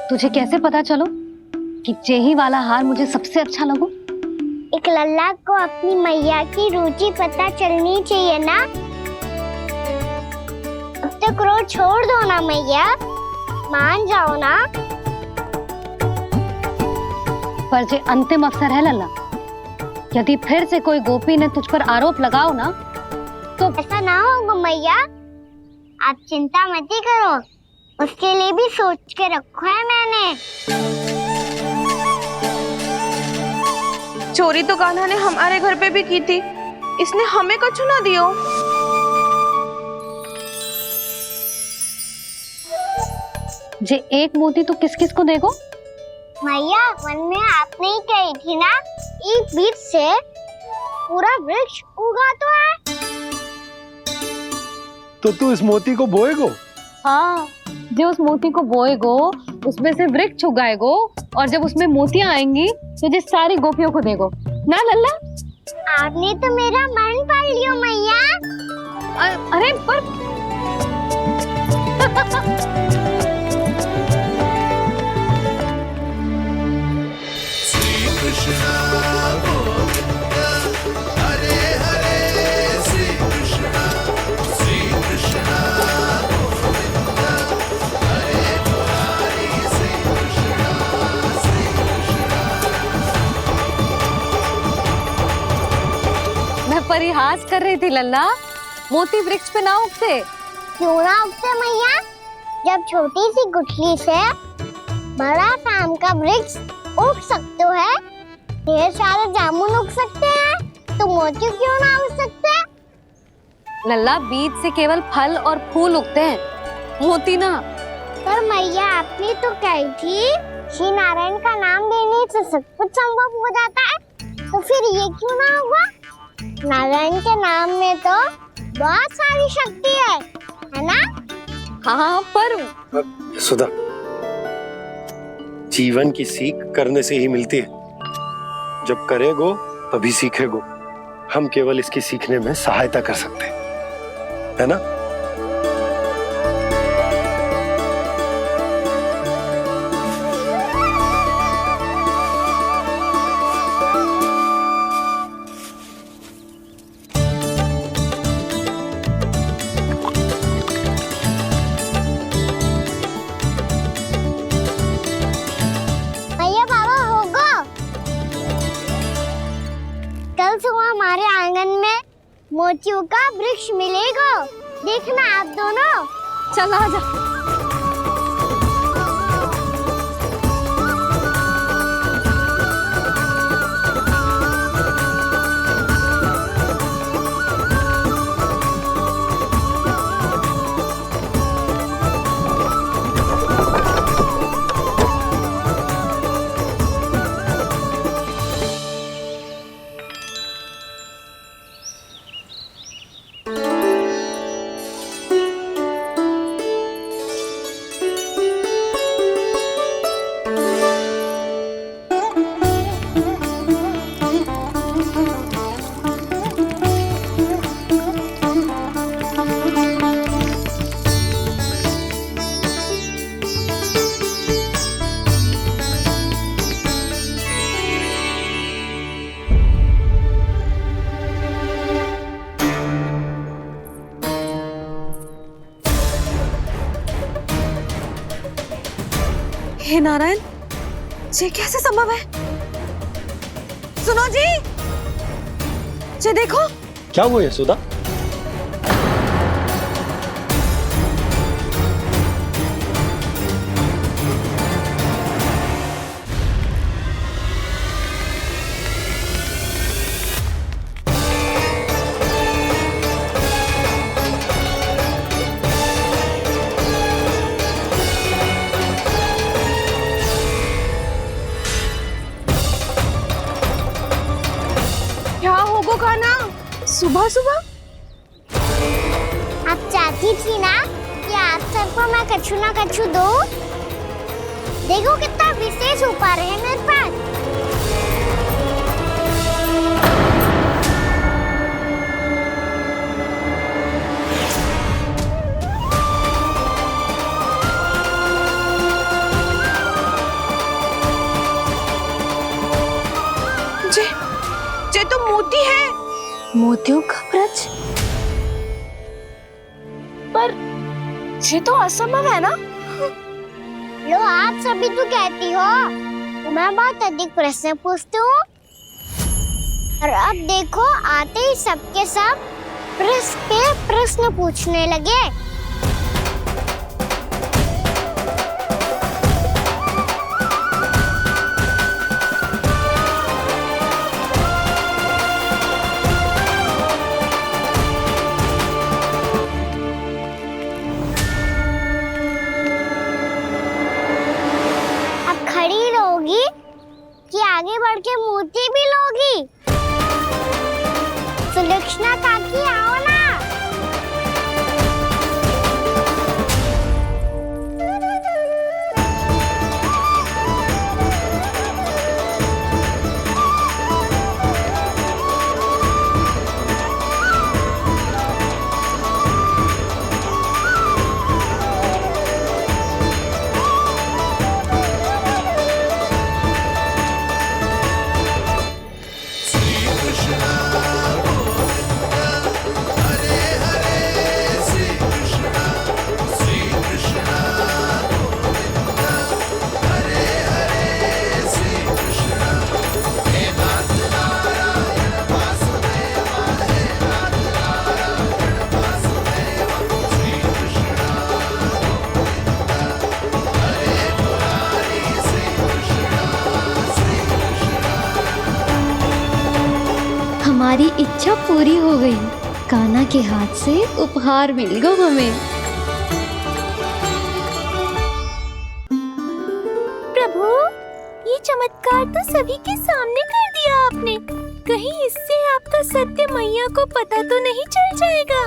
तुझे कैसे पता चलो कि यही वाला हार मुझे सबसे अच्छा लगो? एक लल्ला को अपनी मैया की रुचि पता चलनी चाहिए ना। अब तक क्रोध छोड़ दो ना मैया, मान जाओ ना। पर जे अंतिम अवसर है लल्ला, यदि फिर से कोई गोपी ने तुझ पर आरोप लगाओ ना तो ऐसा ना होगा मैया, आप चिंता मत ही करो, उसके लिए भी सोच के रखा है मैंने। चोरी तो कान्हा ने हमारे घर पे भी की थी, इसने हमें कुछ ना दियो। जे एक मोती तो किस किस को देगो? मैया, मन में आपने ही कही थी ना, एक बीज से पूरा वृक्ष उगा तो है। तो तू इस मोती को बोएगो? हाँ, जो उस मोती को बोएगो उसमें से वृक्ष उगाएगो, और जब उसमें मोतियां आएंगी तो जिस सारी गोपियों को देगो ना लल्ला। आपने तो मेरा मन पढ़ लियो मैया। अरे पर परिहास कर रही थी लल्ला, मोती वृक्ष पे ना उगते। क्यों ना उगते मैया? जब छोटी सी गुठली से बड़ा आम का वृक्ष उग सकते है, ढेर सारे जामुन उग सकते हैं, तो मोती क्यों ना उग सकते? लल्ला, बीज से केवल फल और फूल उगते हैं, मोती ना। पर मैया, आपने तो कही थी श्री नारायण का नाम लेने से सब कुछ संभव हो जाता है, तो फिर ये क्यों ना होगा? नारायण के नाम में तो बहुत सारी शक्ति है ना? हाँ, पर सुधा, जीवन की सीख करने से ही मिलती है। जब करेगो तभी सीखेगो। हम केवल इसकी सीखने में सहायता कर सकते हैं, है ना? भैया बाबा होगो, कल सुबह हमारे आंगन में मोतियों का वृक्ष मिलेगा। देखना आप दोनों। चल आजा। हे नारायण, ये कैसे संभव है? सुनो जी, ये देखो। क्या हुआ यशोदा? क्या होगो कान्हा सुबह सुबह? आप चाहती थी ना कि आज सबको मैं कछु ना कछु दूं। देखो कितना विशेष उपहार है मेरे पास। ये तो मोती है। मोतियों का ब्रज? पर ये तो असंभव है ना? लो आप सभी तो कहती हो, मैं बहुत अधिक प्रश्न पूछती हूँ। और अब देखो आते ही सबके सब प्रश्न पे प्रश्न पूछने लगे। खड़ी रहोगी कि आगे बढ़ के मोती भी लोगी? सुलक्षणा काकी आओ ना। हमारी इच्छा पूरी हो गई। कान्हा के हाथ से उपहार मिल गया हमें। प्रभु, ये चमत्कार तो सभी के सामने कर दिया आपने। कहीं इससे आपका सत्य मैया को पता तो नहीं चल जाएगा?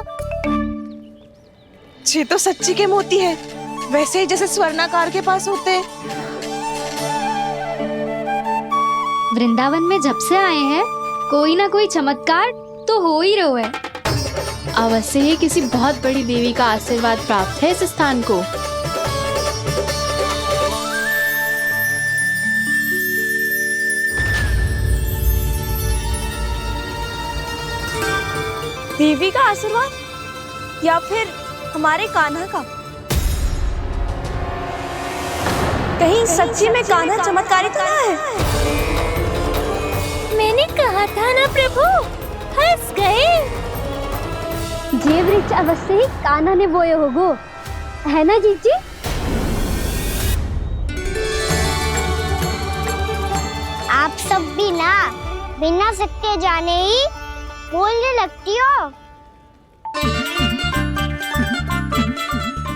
ये तो सच्ची के मोती है, वैसे ही जैसे स्वर्णाकार के पास होते हैं। वृंदावन में जब से आए हैं कोई ना कोई चमत्कार तो हो ही रहा है। अवश्य ही किसी बहुत बड़ी देवी का आशीर्वाद प्राप्त है इस स्थान को। देवी का आशीर्वाद या फिर हमारे कान्हा का? कहीं सच्ची में कान्हा चमत्कारी तो ना है? मैंने कहा था ना प्रभु, हंस गए। ये वृक्ष अवश्य ही कान्हा ने बोए होगो, है ना जीजी? आप सब भी ना बिना सत्य जाने ही बोलने लगती हो।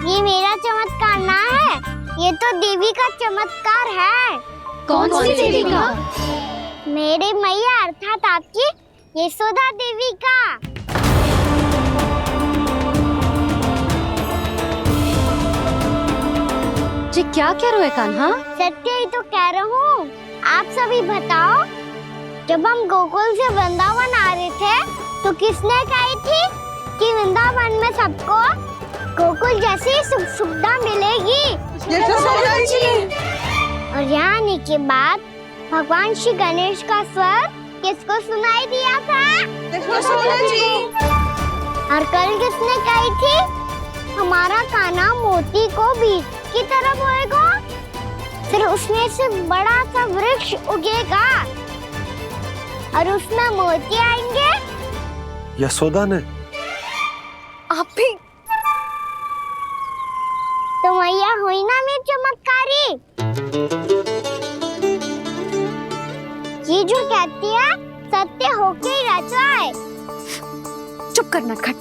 ये मेरा चमत्कार ना है, ये तो देवी का चमत्कार है। कौन सी देवी का? मेरे मैया अर्थात आपकी यशोदा देवी का। जी क्या कह रहे हो कान्हा? सत्य ही तो कह रहा हूँ। आप सभी बताओ, जब हम गोकुल से वृंदावन आ रहे थे तो किसने कही थी कि वृंदावन में सबको गोकुल जैसी सुख सुविधा मिलेगी? यशोदा जी। और यहाँ आने के बाद भगवान श्री गणेश का स्वर किसको सुनाई दिया था? यशोदा जी। और कल किसने कही थी हमारा कान्हा मोती को बीज की तरफ होएगा, फिर उसमें से बड़ा सा वृक्ष उगेगा और उसमें मोती आएंगे? यशोदा ने? आप भी? तो मैया हुई ना मेरी चमत्कारी। ये जो कहती है सत्य होके ही रहता है। चुप कर नटखट,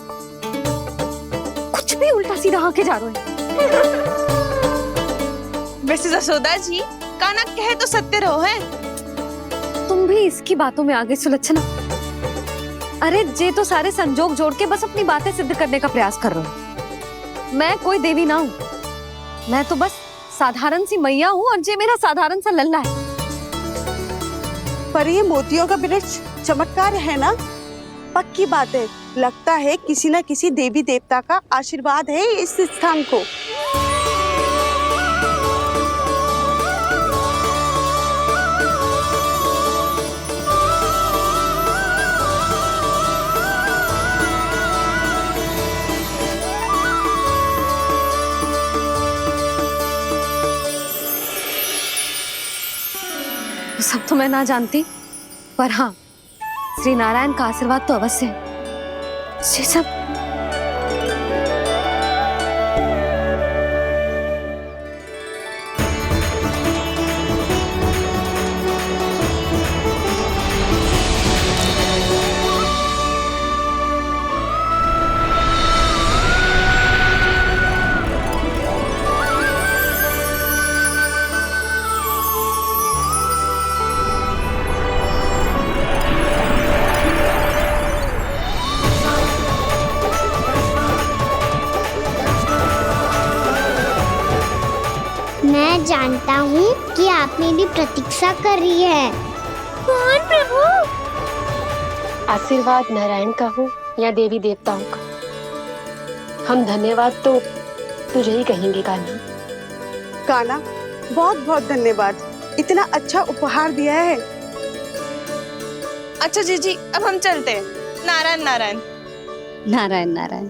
कुछ भी उल्टा सीधा आके जा रहे हैं। वैसे यशोदा जी, कान्हा कहे तो सत्य रहो है। तुम भी इसकी बातों में आगे सुलझना। अरे जे तो सारे संजोग जोड़ के बस अपनी बातें सिद्ध करने का प्रयास कर रहे हो। मैं कोई देवी ना हूँ, मैं तो बस साधारण सी मैया हूँ और जे मेरा साधारण सा लल्ला है। पर ये मोतियों का वृक्ष चमत्कार है ना? पक्की बात है, लगता है किसी न किसी देवी देवता का आशीर्वाद है इस स्थान को। सब तो मैं ना जानती, पर हाँ, श्री नारायण का आशीर्वाद तो अवश्य है। ये सब मैं जानता हूँ कि आप मेरी प्रतीक्षा कर रही है। कौन प्रभु? आशीर्वाद नारायण का हो या देवी देवताओं का, हम धन्यवाद तो तुझे ही कहेंगे कान्हा। कान्हा, बहुत बहुत धन्यवाद, इतना अच्छा उपहार दिया है। अच्छा जीजी, अब हम चलते हैं। नारायण नारायण। नारायण नारायण।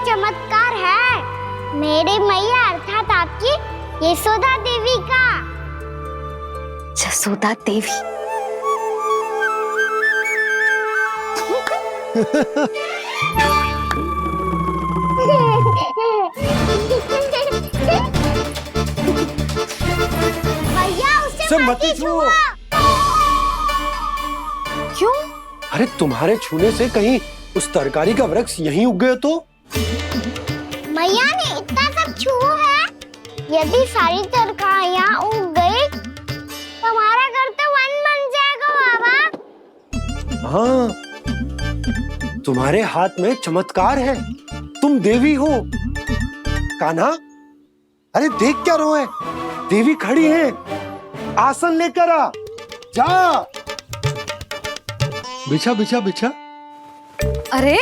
चमत्कार है मेरी मैया अर्थात आपकी यशोदा देवी का। जसोदा देवी। भैया उसे सब मत मत ही छुओ। क्यों? अरे तुम्हारे छूने से कहीं उस तरकारी का वृक्ष यहीं उग गए तो? मैया ने इतना सब छुआ है, यदि सारी तरकारियां उग गई तो हमारा घर तो वन बन जाएगा बाबा। हाँ, तुम्हारे हाथ में चमत्कार है, तुम देवी हो। कान्हा, अरे देख क्या रो है, देवी खड़ी है, आसन लेकर आ, जा। बिछा बिछा बिछा। अरे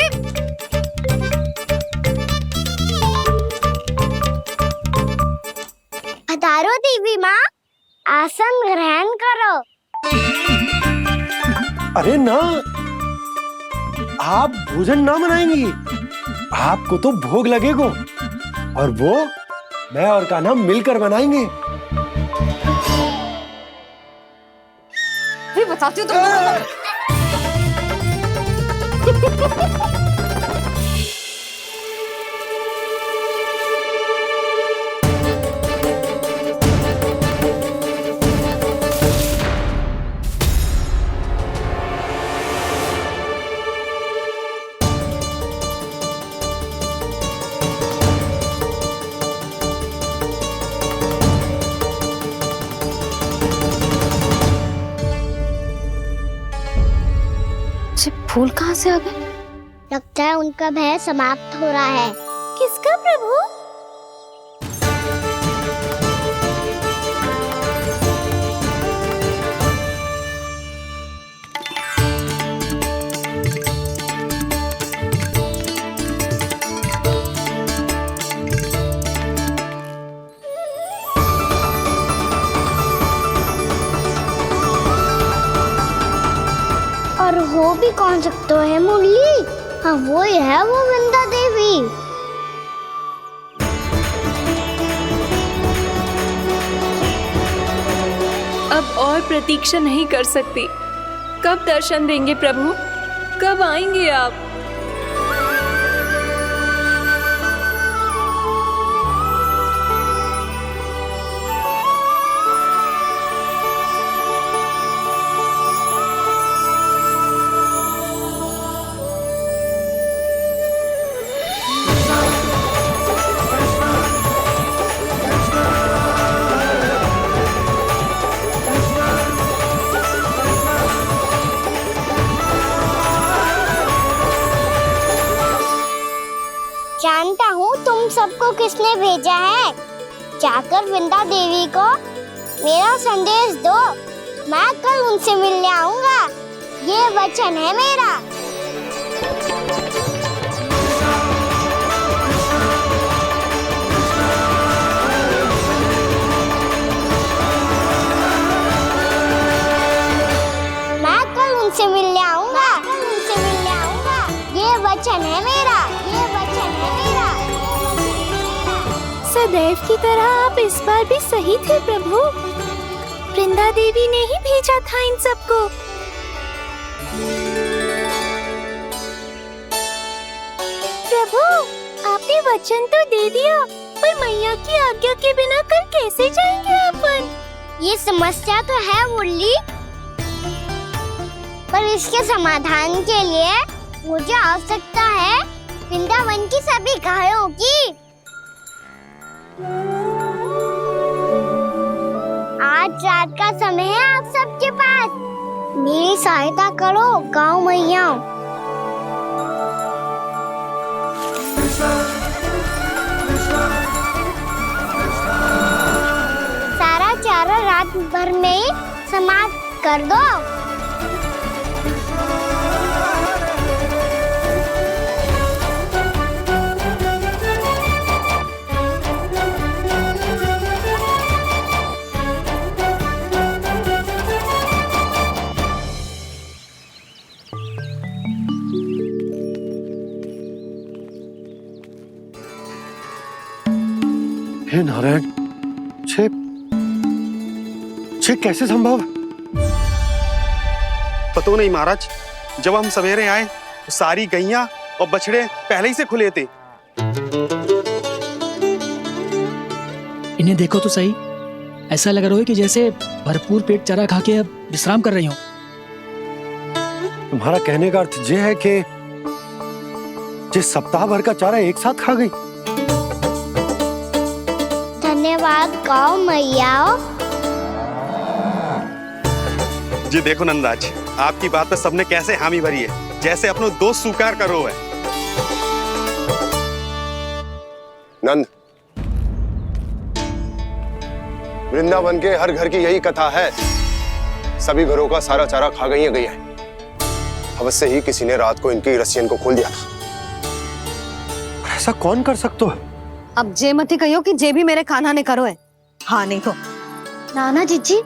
पधारो देवी माँ, आसन ग्रहण करो। अरे ना, आप भोजन ना बनाएंगी, आपको तो भोग लगेगा और वो मैं और कान्हा मिलकर बनाएंगे। भी बताती हूँ तुमको। फूल कहाँ से आ गए? लगता है उनका भय समाप्त हो रहा है। किसका प्रभु? और हो भी कौन सकता है मुरली? हाँ वो ही है, वो वृंदा देवी। अब और प्रतीक्षा नहीं कर सकती। कब दर्शन देंगे प्रभु? कब आएंगे आप? जानता हूँ तुम सबको किसने भेजा है। जाकर वृंदा देवी को मेरा संदेश दो, मैं कल उनसे मिलने आऊंगा, ये वचन है मेरा। मैं कल उनसे मिलने आऊंगा, ये वचन है मेरा, ये वचन है मेरा। सदैव की तरह आप इस बार भी सही थे प्रभु। वृंदा देवी ने ही भेजा था इन सबको। प्रभु, आपने वचन तो दे दिया, पर मैया की आज्ञा के बिना कल कैसे जाएंगे अपन? ये समस्या तो है मुरली, पर इसके समाधान के लिए मुझे आवश्यकता है वृंदावन की सभी गायों की। आज रात का समय है आप सबके पास, मेरी सहायता करो गाँव मैया। सारा चारा रात भर में ही समाप्त कर दो। हे नारायण, छे कैसे संभव? पता नहीं महाराज, जब हम सवेरे आए तो सारी गैया और बछड़े पहले ही से खुले थे। इन्हें देखो तो सही, ऐसा लग रहा है कि जैसे भरपूर पेट चारा खा के अब विश्राम कर रही हो। तुम्हारा कहने का अर्थ ये है कि जिस सप्ताह भर का चारा एक साथ खा गई। धन्यवाद गौ मैया। जी देखो नंदराज, आपकी बात पे सबने कैसे हामी भरी है, जैसे अपनो दोस्त स्वीकार करो है। नंद, वृंदावन के हर घर की यही कथा है। सभी घरों का सारा चारा खा गई है गैया। अवश्य ही किसी ने रात को इनकी रस्सियन को खोल दिया था। ऐसा कौन कर सकता है? अब जे मती कहियो कि जे भी मेरे कान्हा ने करो है। हाँ नहीं तो नाना जीजी,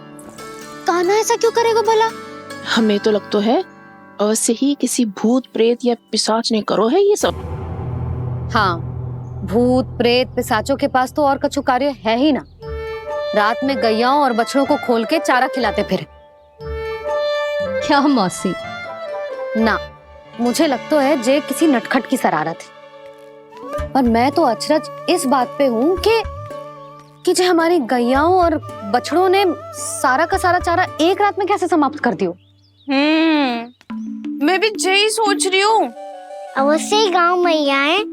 कान्हा ऐसा क्यों करेगा भला? हमें तो लगता है अवश्य ही किसी भूत प्रेत या पिशाच ने करो है ये सब। हाँ, भूत प्रेत पिशाचों के पास तो और कछु कार्य है ही ना। रात में गैयाओं और बछड़ों को खोल के चारा खिलाते फिर। क्या मौसी? ना, मुझे लगता है जे किसी नटखट की शरारत है। पर मैं तो अचरज इस बात पे हूँ कि जो हमारी गैयाओं और बछड़ों ने सारा का सारा चारा एक रात में कैसे समाप्त कर दियो। मैं भी यही सोच रही हूँ। अवश्य ही गाँव मैयाएं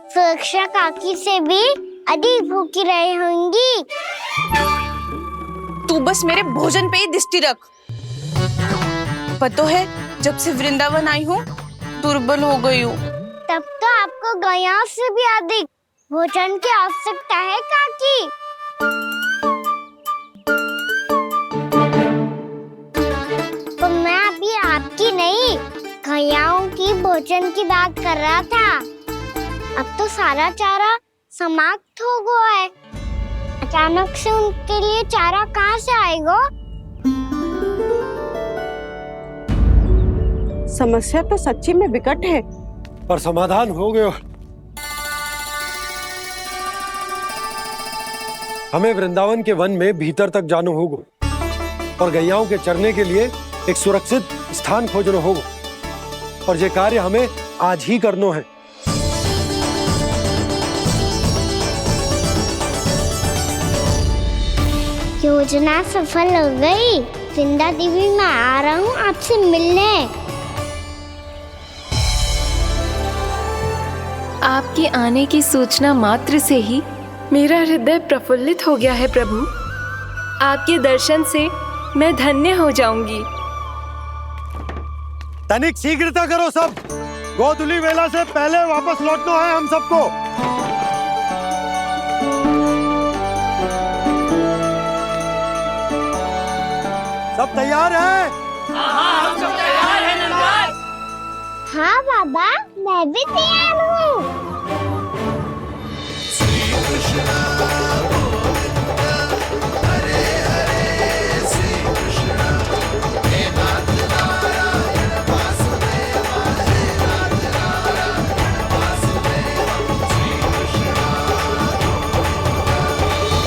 सुरक्षा काकी से भी अधिक भूखी रही होंगी। तू बस मेरे भोजन पे ही दृष्टि रख। पता है, जब से वृंदावन आई हूँ दुर्बल हो गई हूँ। तब तो आपको गैयाओं से भी अधिक भोजन की आवश्यकता है काकी। तो मैं अभी आपकी नहीं, गैयाओं की भोजन की बात कर रहा था। अब तो सारा चारा समाप्त हो गया है। अचानक से उनके लिए चारा कहाँ से आएगा? समस्या तो सच्ची में विकट है, पर समाधान हो गया। हमें वृंदावन के वन में भीतर तक जाना होगा और गैयाओं के चरने के लिए एक सुरक्षित स्थान खोजना होगा, और ये कार्य हमें आज ही करना है। योजना सफल हो गई। वृंदा देवी, मैं आ रहा हूँ आपसे मिलने। आपके आने की सूचना मात्र से ही मेरा हृदय प्रफुल्लित हो गया है प्रभु। आपके दर्शन से मैं धन्य हो जाऊंगी। तनिक शीघ्रता करो सब, गोधुली वेला से पहले वापस लौटना है हम सबको। सब तैयार है? हाँ, हम सब तैयार हैं नंदराज। हाँ बाबा, मैं भी तैयार हूँ।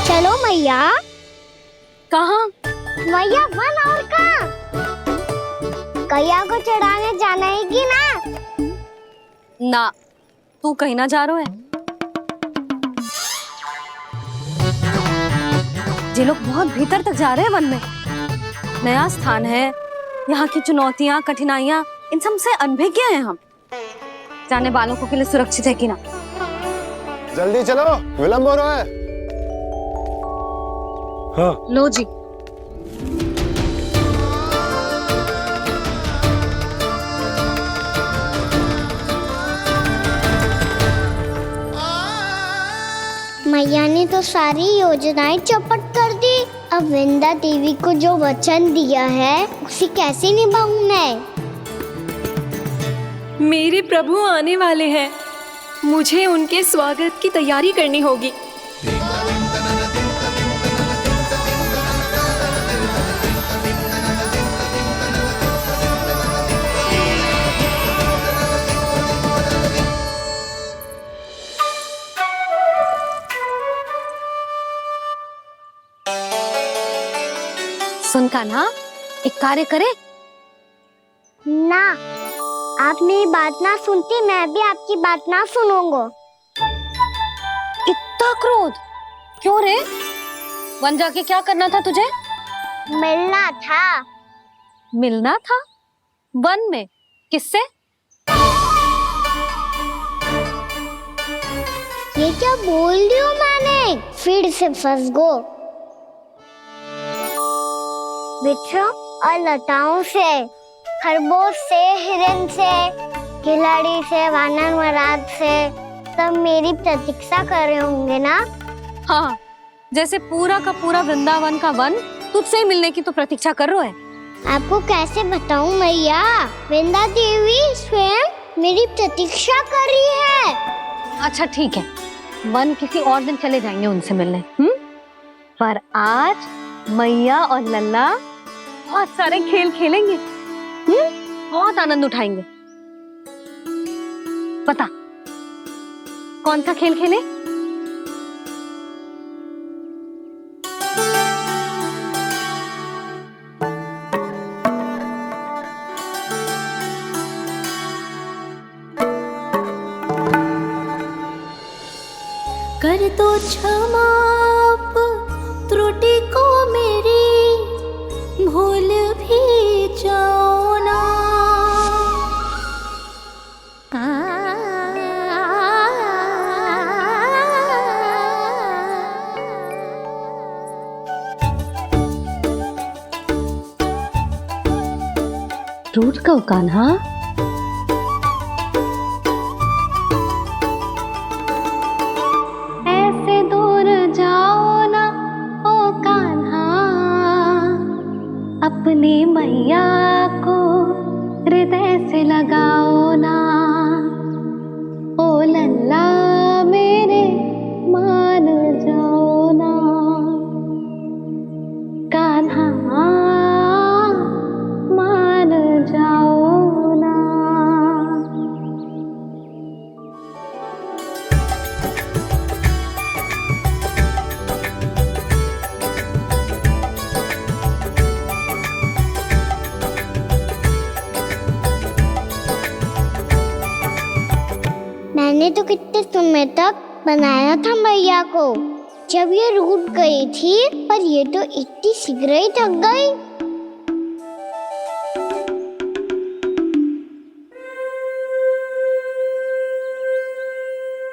चलो मैया। कहाँ? मैया वन और कहाँ? गैया को चढ़ाने जाना है कि ना? ना, तू कहीं ना जा रहा है। ये लोग बहुत भीतर तक जा रहे हैं वन में। नया स्थान है, यहाँ की चुनौतियाँ कठिनाइयाँ इन सब से अनभिज्ञ हैं हम। जाने वालों के लिए सुरक्षित है कि ना? जल्दी चलो, विलंब हो रहा है। हाँ। लो जी। मैया ने तो सारी योजनाएं चौपट कर दी। अब वृंदा देवी को जो वचन दिया है उसे कैसे निभाऊं मैं? मेरे प्रभु आने वाले हैं, मुझे उनके स्वागत की तैयारी करनी होगी। सुन कान्हा, एक कार्य करे ना, आप मेरी बात ना सुनती, मैं भी आपकी बात ना सुनूंगा। इतना क्रोध क्यों रे? वन जाके क्या करना था तुझे? मिलना था। मिलना था? वन में? किससे? ये क्या बोल रही हूँ मैंने? फिर से फंस गो। बिच्छू और लताओं से, खरगोश से, हिरन से, खिलाड़ी से, वानर महाराज से, सब मेरी प्रतीक्षा कर रहे होंगे ना? हाँ, जैसे पूरा का पूरा वृंदावन का वन तुझसे ही मिलने की तो प्रतीक्षा कर रहा है। आपको कैसे बताऊं मैया, वृंदा देवी स्वयं मेरी प्रतीक्षा कर रही है। अच्छा ठीक है, वन किसी और दिन चले जाएंगे उनसे मिलने, पर आज मैया और लल्ला बहुत सारे खेल खेलेंगे, बहुत आनंद उठाएंगे। पता कौन सा खेल खेले? कर दो क्षमा त्रुटि को मेरी, भूल भी जाओ ना। रूठ को कान्हा, ऐसे दूर जाओ ना ओ कान्हा, अपनी मैया को हृदय से लगाओ ना। ओ लल्ला मेरे मान जाओ ना, कान्हा मान जाओ ना। मैंने तो कितने समय तक बनाया था मैया को, जब ये रूठ गई थी, पर ये तो इतनी शीघ्र ही थक गई।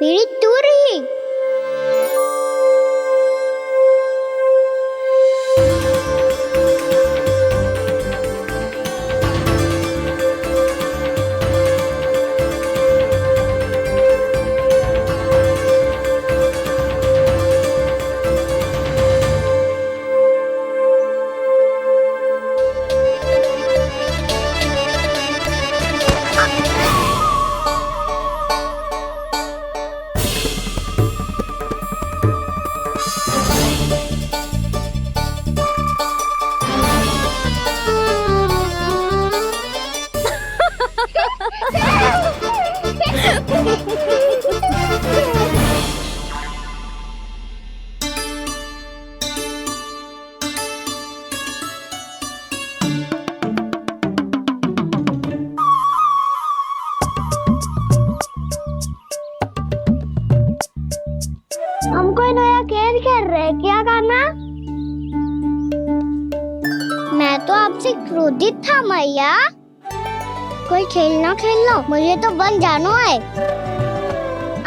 मेरी तू रही। हम कोई नया खेल खेल रहे हैं क्या करना? मैं तो आपसे क्रोधित था मैया। कोई खेलना खेल लो, मुझे तो वन जाना है।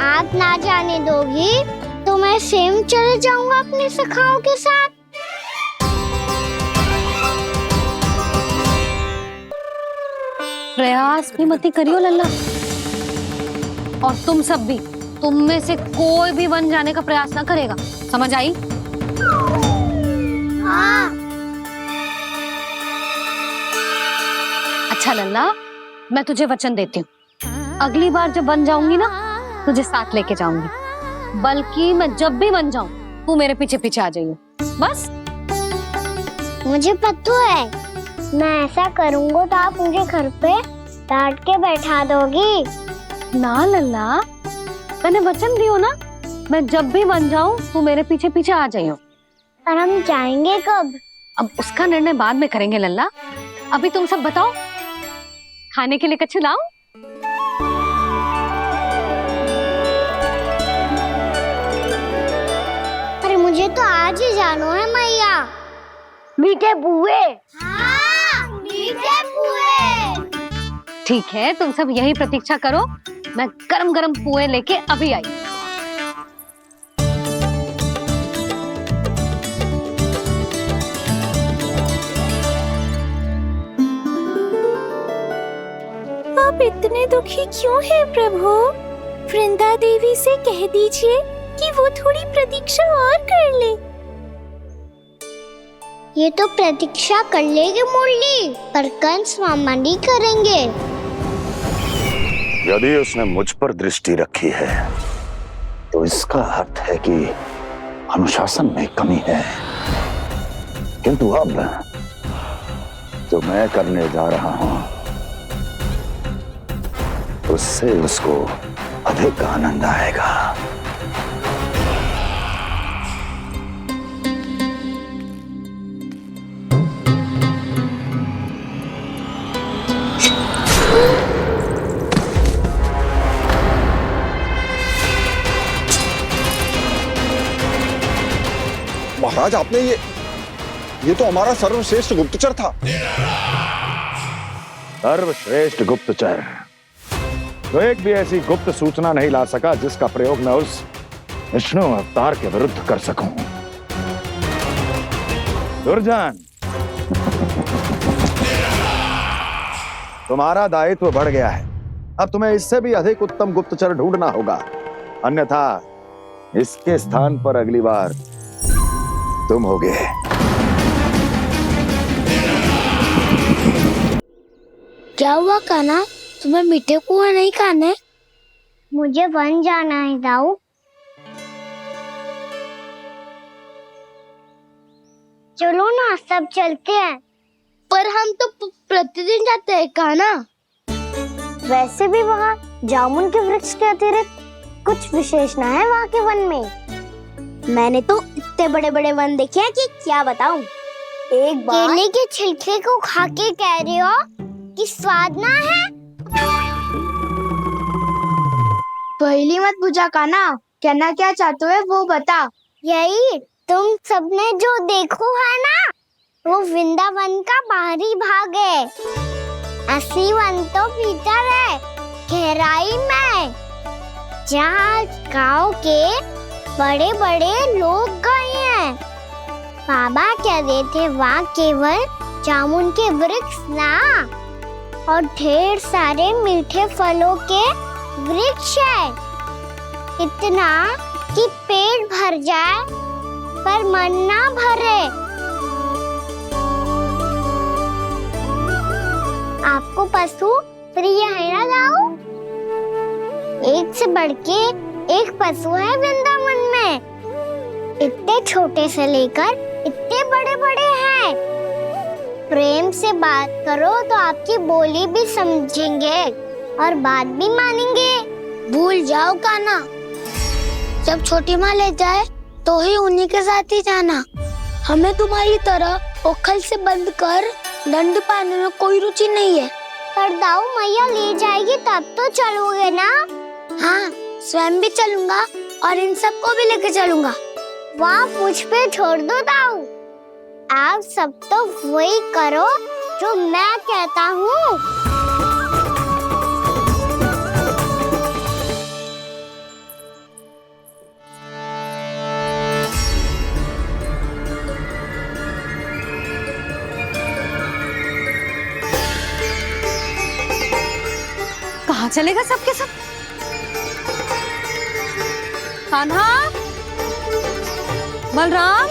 आप ना जाने दोगी तो मैं स्वयं चले जाऊंगा अपने सखाओं के साथ। प्रयास भी मत करियो लल्ला, और तुम सब भी, तुम में से कोई भी वन जाने का प्रयास ना करेगा, समझ आई? हाँ। अच्छा लल्ला, मैं तुझे वचन देती हूँ, अगली बार जब वन जाऊंगी ना, तुझे साथ लेके जाऊंगी। बल्कि मैं जब भी वन जाऊं, तू मेरे पीछे पीछे आ जाइए, बस। मुझे पता है, मैं ऐसा करूंगा तो आप मुझे घर पे डांट के बैठा दोगी। ना लल्ला, मैंने वचन दियो ना, मैं जब भी वन जाऊं तू मेरे पीछे पीछे आ जाइयो। पर हम जाएंगे कब? अब उसका निर्णय बाद में करेंगे लल्ला। अभी तुम सब बताओ, खाने के लिए कुछ लाऊं? अरे मुझे तो आज ही जाना है मैया। मीठे बुए। हाँ, मीठे बुए। ठीक है, तुम सब यही प्रतीक्षा करो, मैं गरम गरम पुए लेके अभी आई। आप इतने दुखी क्यों हैं प्रभु? वृंदा देवी से कह दीजिए कि वो थोड़ी प्रतीक्षा और कर ले। ये तो प्रतीक्षा कर लेगी मुरली, पर कंस मामा नहीं करेंगे। यदि उसने मुझ पर दृष्टि रखी है तो इसका अर्थ है कि अनुशासन में कमी है। किंतु अब जो मैं करने जा रहा हूं उससे उसको अधिक आनंद आएगा। महाराज, आपने ये तो हमारा सर्वश्रेष्ठ गुप्तचर था। सर्वश्रेष्ठ गुप्तचर तो एक भी ऐसी गुप्त सूचना नहीं ला सका जिसका प्रयोग मैं उस विष्णु अवतार के विरुद्ध कर सकूं। दुर्जन, तुम्हारा दायित्व बढ़ गया है। अब तुम्हें इससे भी अधिक उत्तम गुप्तचर ढूंढना होगा, अन्यथा इसके स्थान पर अगली बार तुम होगे। क्या हुआ कान्हा, तुम्हें मीठे पुआ नहीं खाने? मुझे वन जाना है दाऊ। चलो ना, सब चलते हैं। पर हम तो प्रतिदिन जाते हैं कान्हा। वैसे भी वहाँ जामुन के वृक्ष के अतिरिक्त कुछ विशेष ना है वहाँ के वन में। मैंने तो इतने बड़े बड़े वन देखे हैं कि क्या बताऊं। एक बार केले के छिलके को खा के कह रहे हो कि स्वाद ना है? पहली मत पूछा कान्हा, कहना क्या चाहते हो वो बता। यही तुम सबने जो देखो है ना, वो वृंदावन का बाहरी भाग है। असली वन तो भीतर है, गहराई में, जहाँ गाँव के बड़े बड़े लोग गए हैं। बाबा कह रहे थे वहाँ केवल जामुन के वृक्ष ना, और ढेर सारे मीठे फलों के वृक्ष है। इतना कि पेट भर जाए पर मन ना भरे। आपको पशु प्रिय है ना दाऊ? एक से बढ़ के एक पशु है वृंदावन में। इतने छोटे से लेकर इतने बड़े बड़े हैं। प्रेम से बात करो तो आपकी बोली भी समझेंगे और बात भी मानेंगे। भूल जाओ कान्हा, जब छोटी माँ ले जाए तो ही उन्हीं के साथ ही जाना। हमें तुम्हारी तरह ओखल से बंद कर दंड पाने में कोई रुचि नहीं है। पर दाऊ मैया ले जाएगी तब तो चलोगे ना? हाँ, स्वयं भी चलूंगा और इन सबको भी लेके चलूंगा। वाह, मुझ पे छोड़ दो दाऊ। आप सब तो वही करो जो मैं कहता हूँ। कहाँ चलेगा सबके सब? कान्हा, बलराम,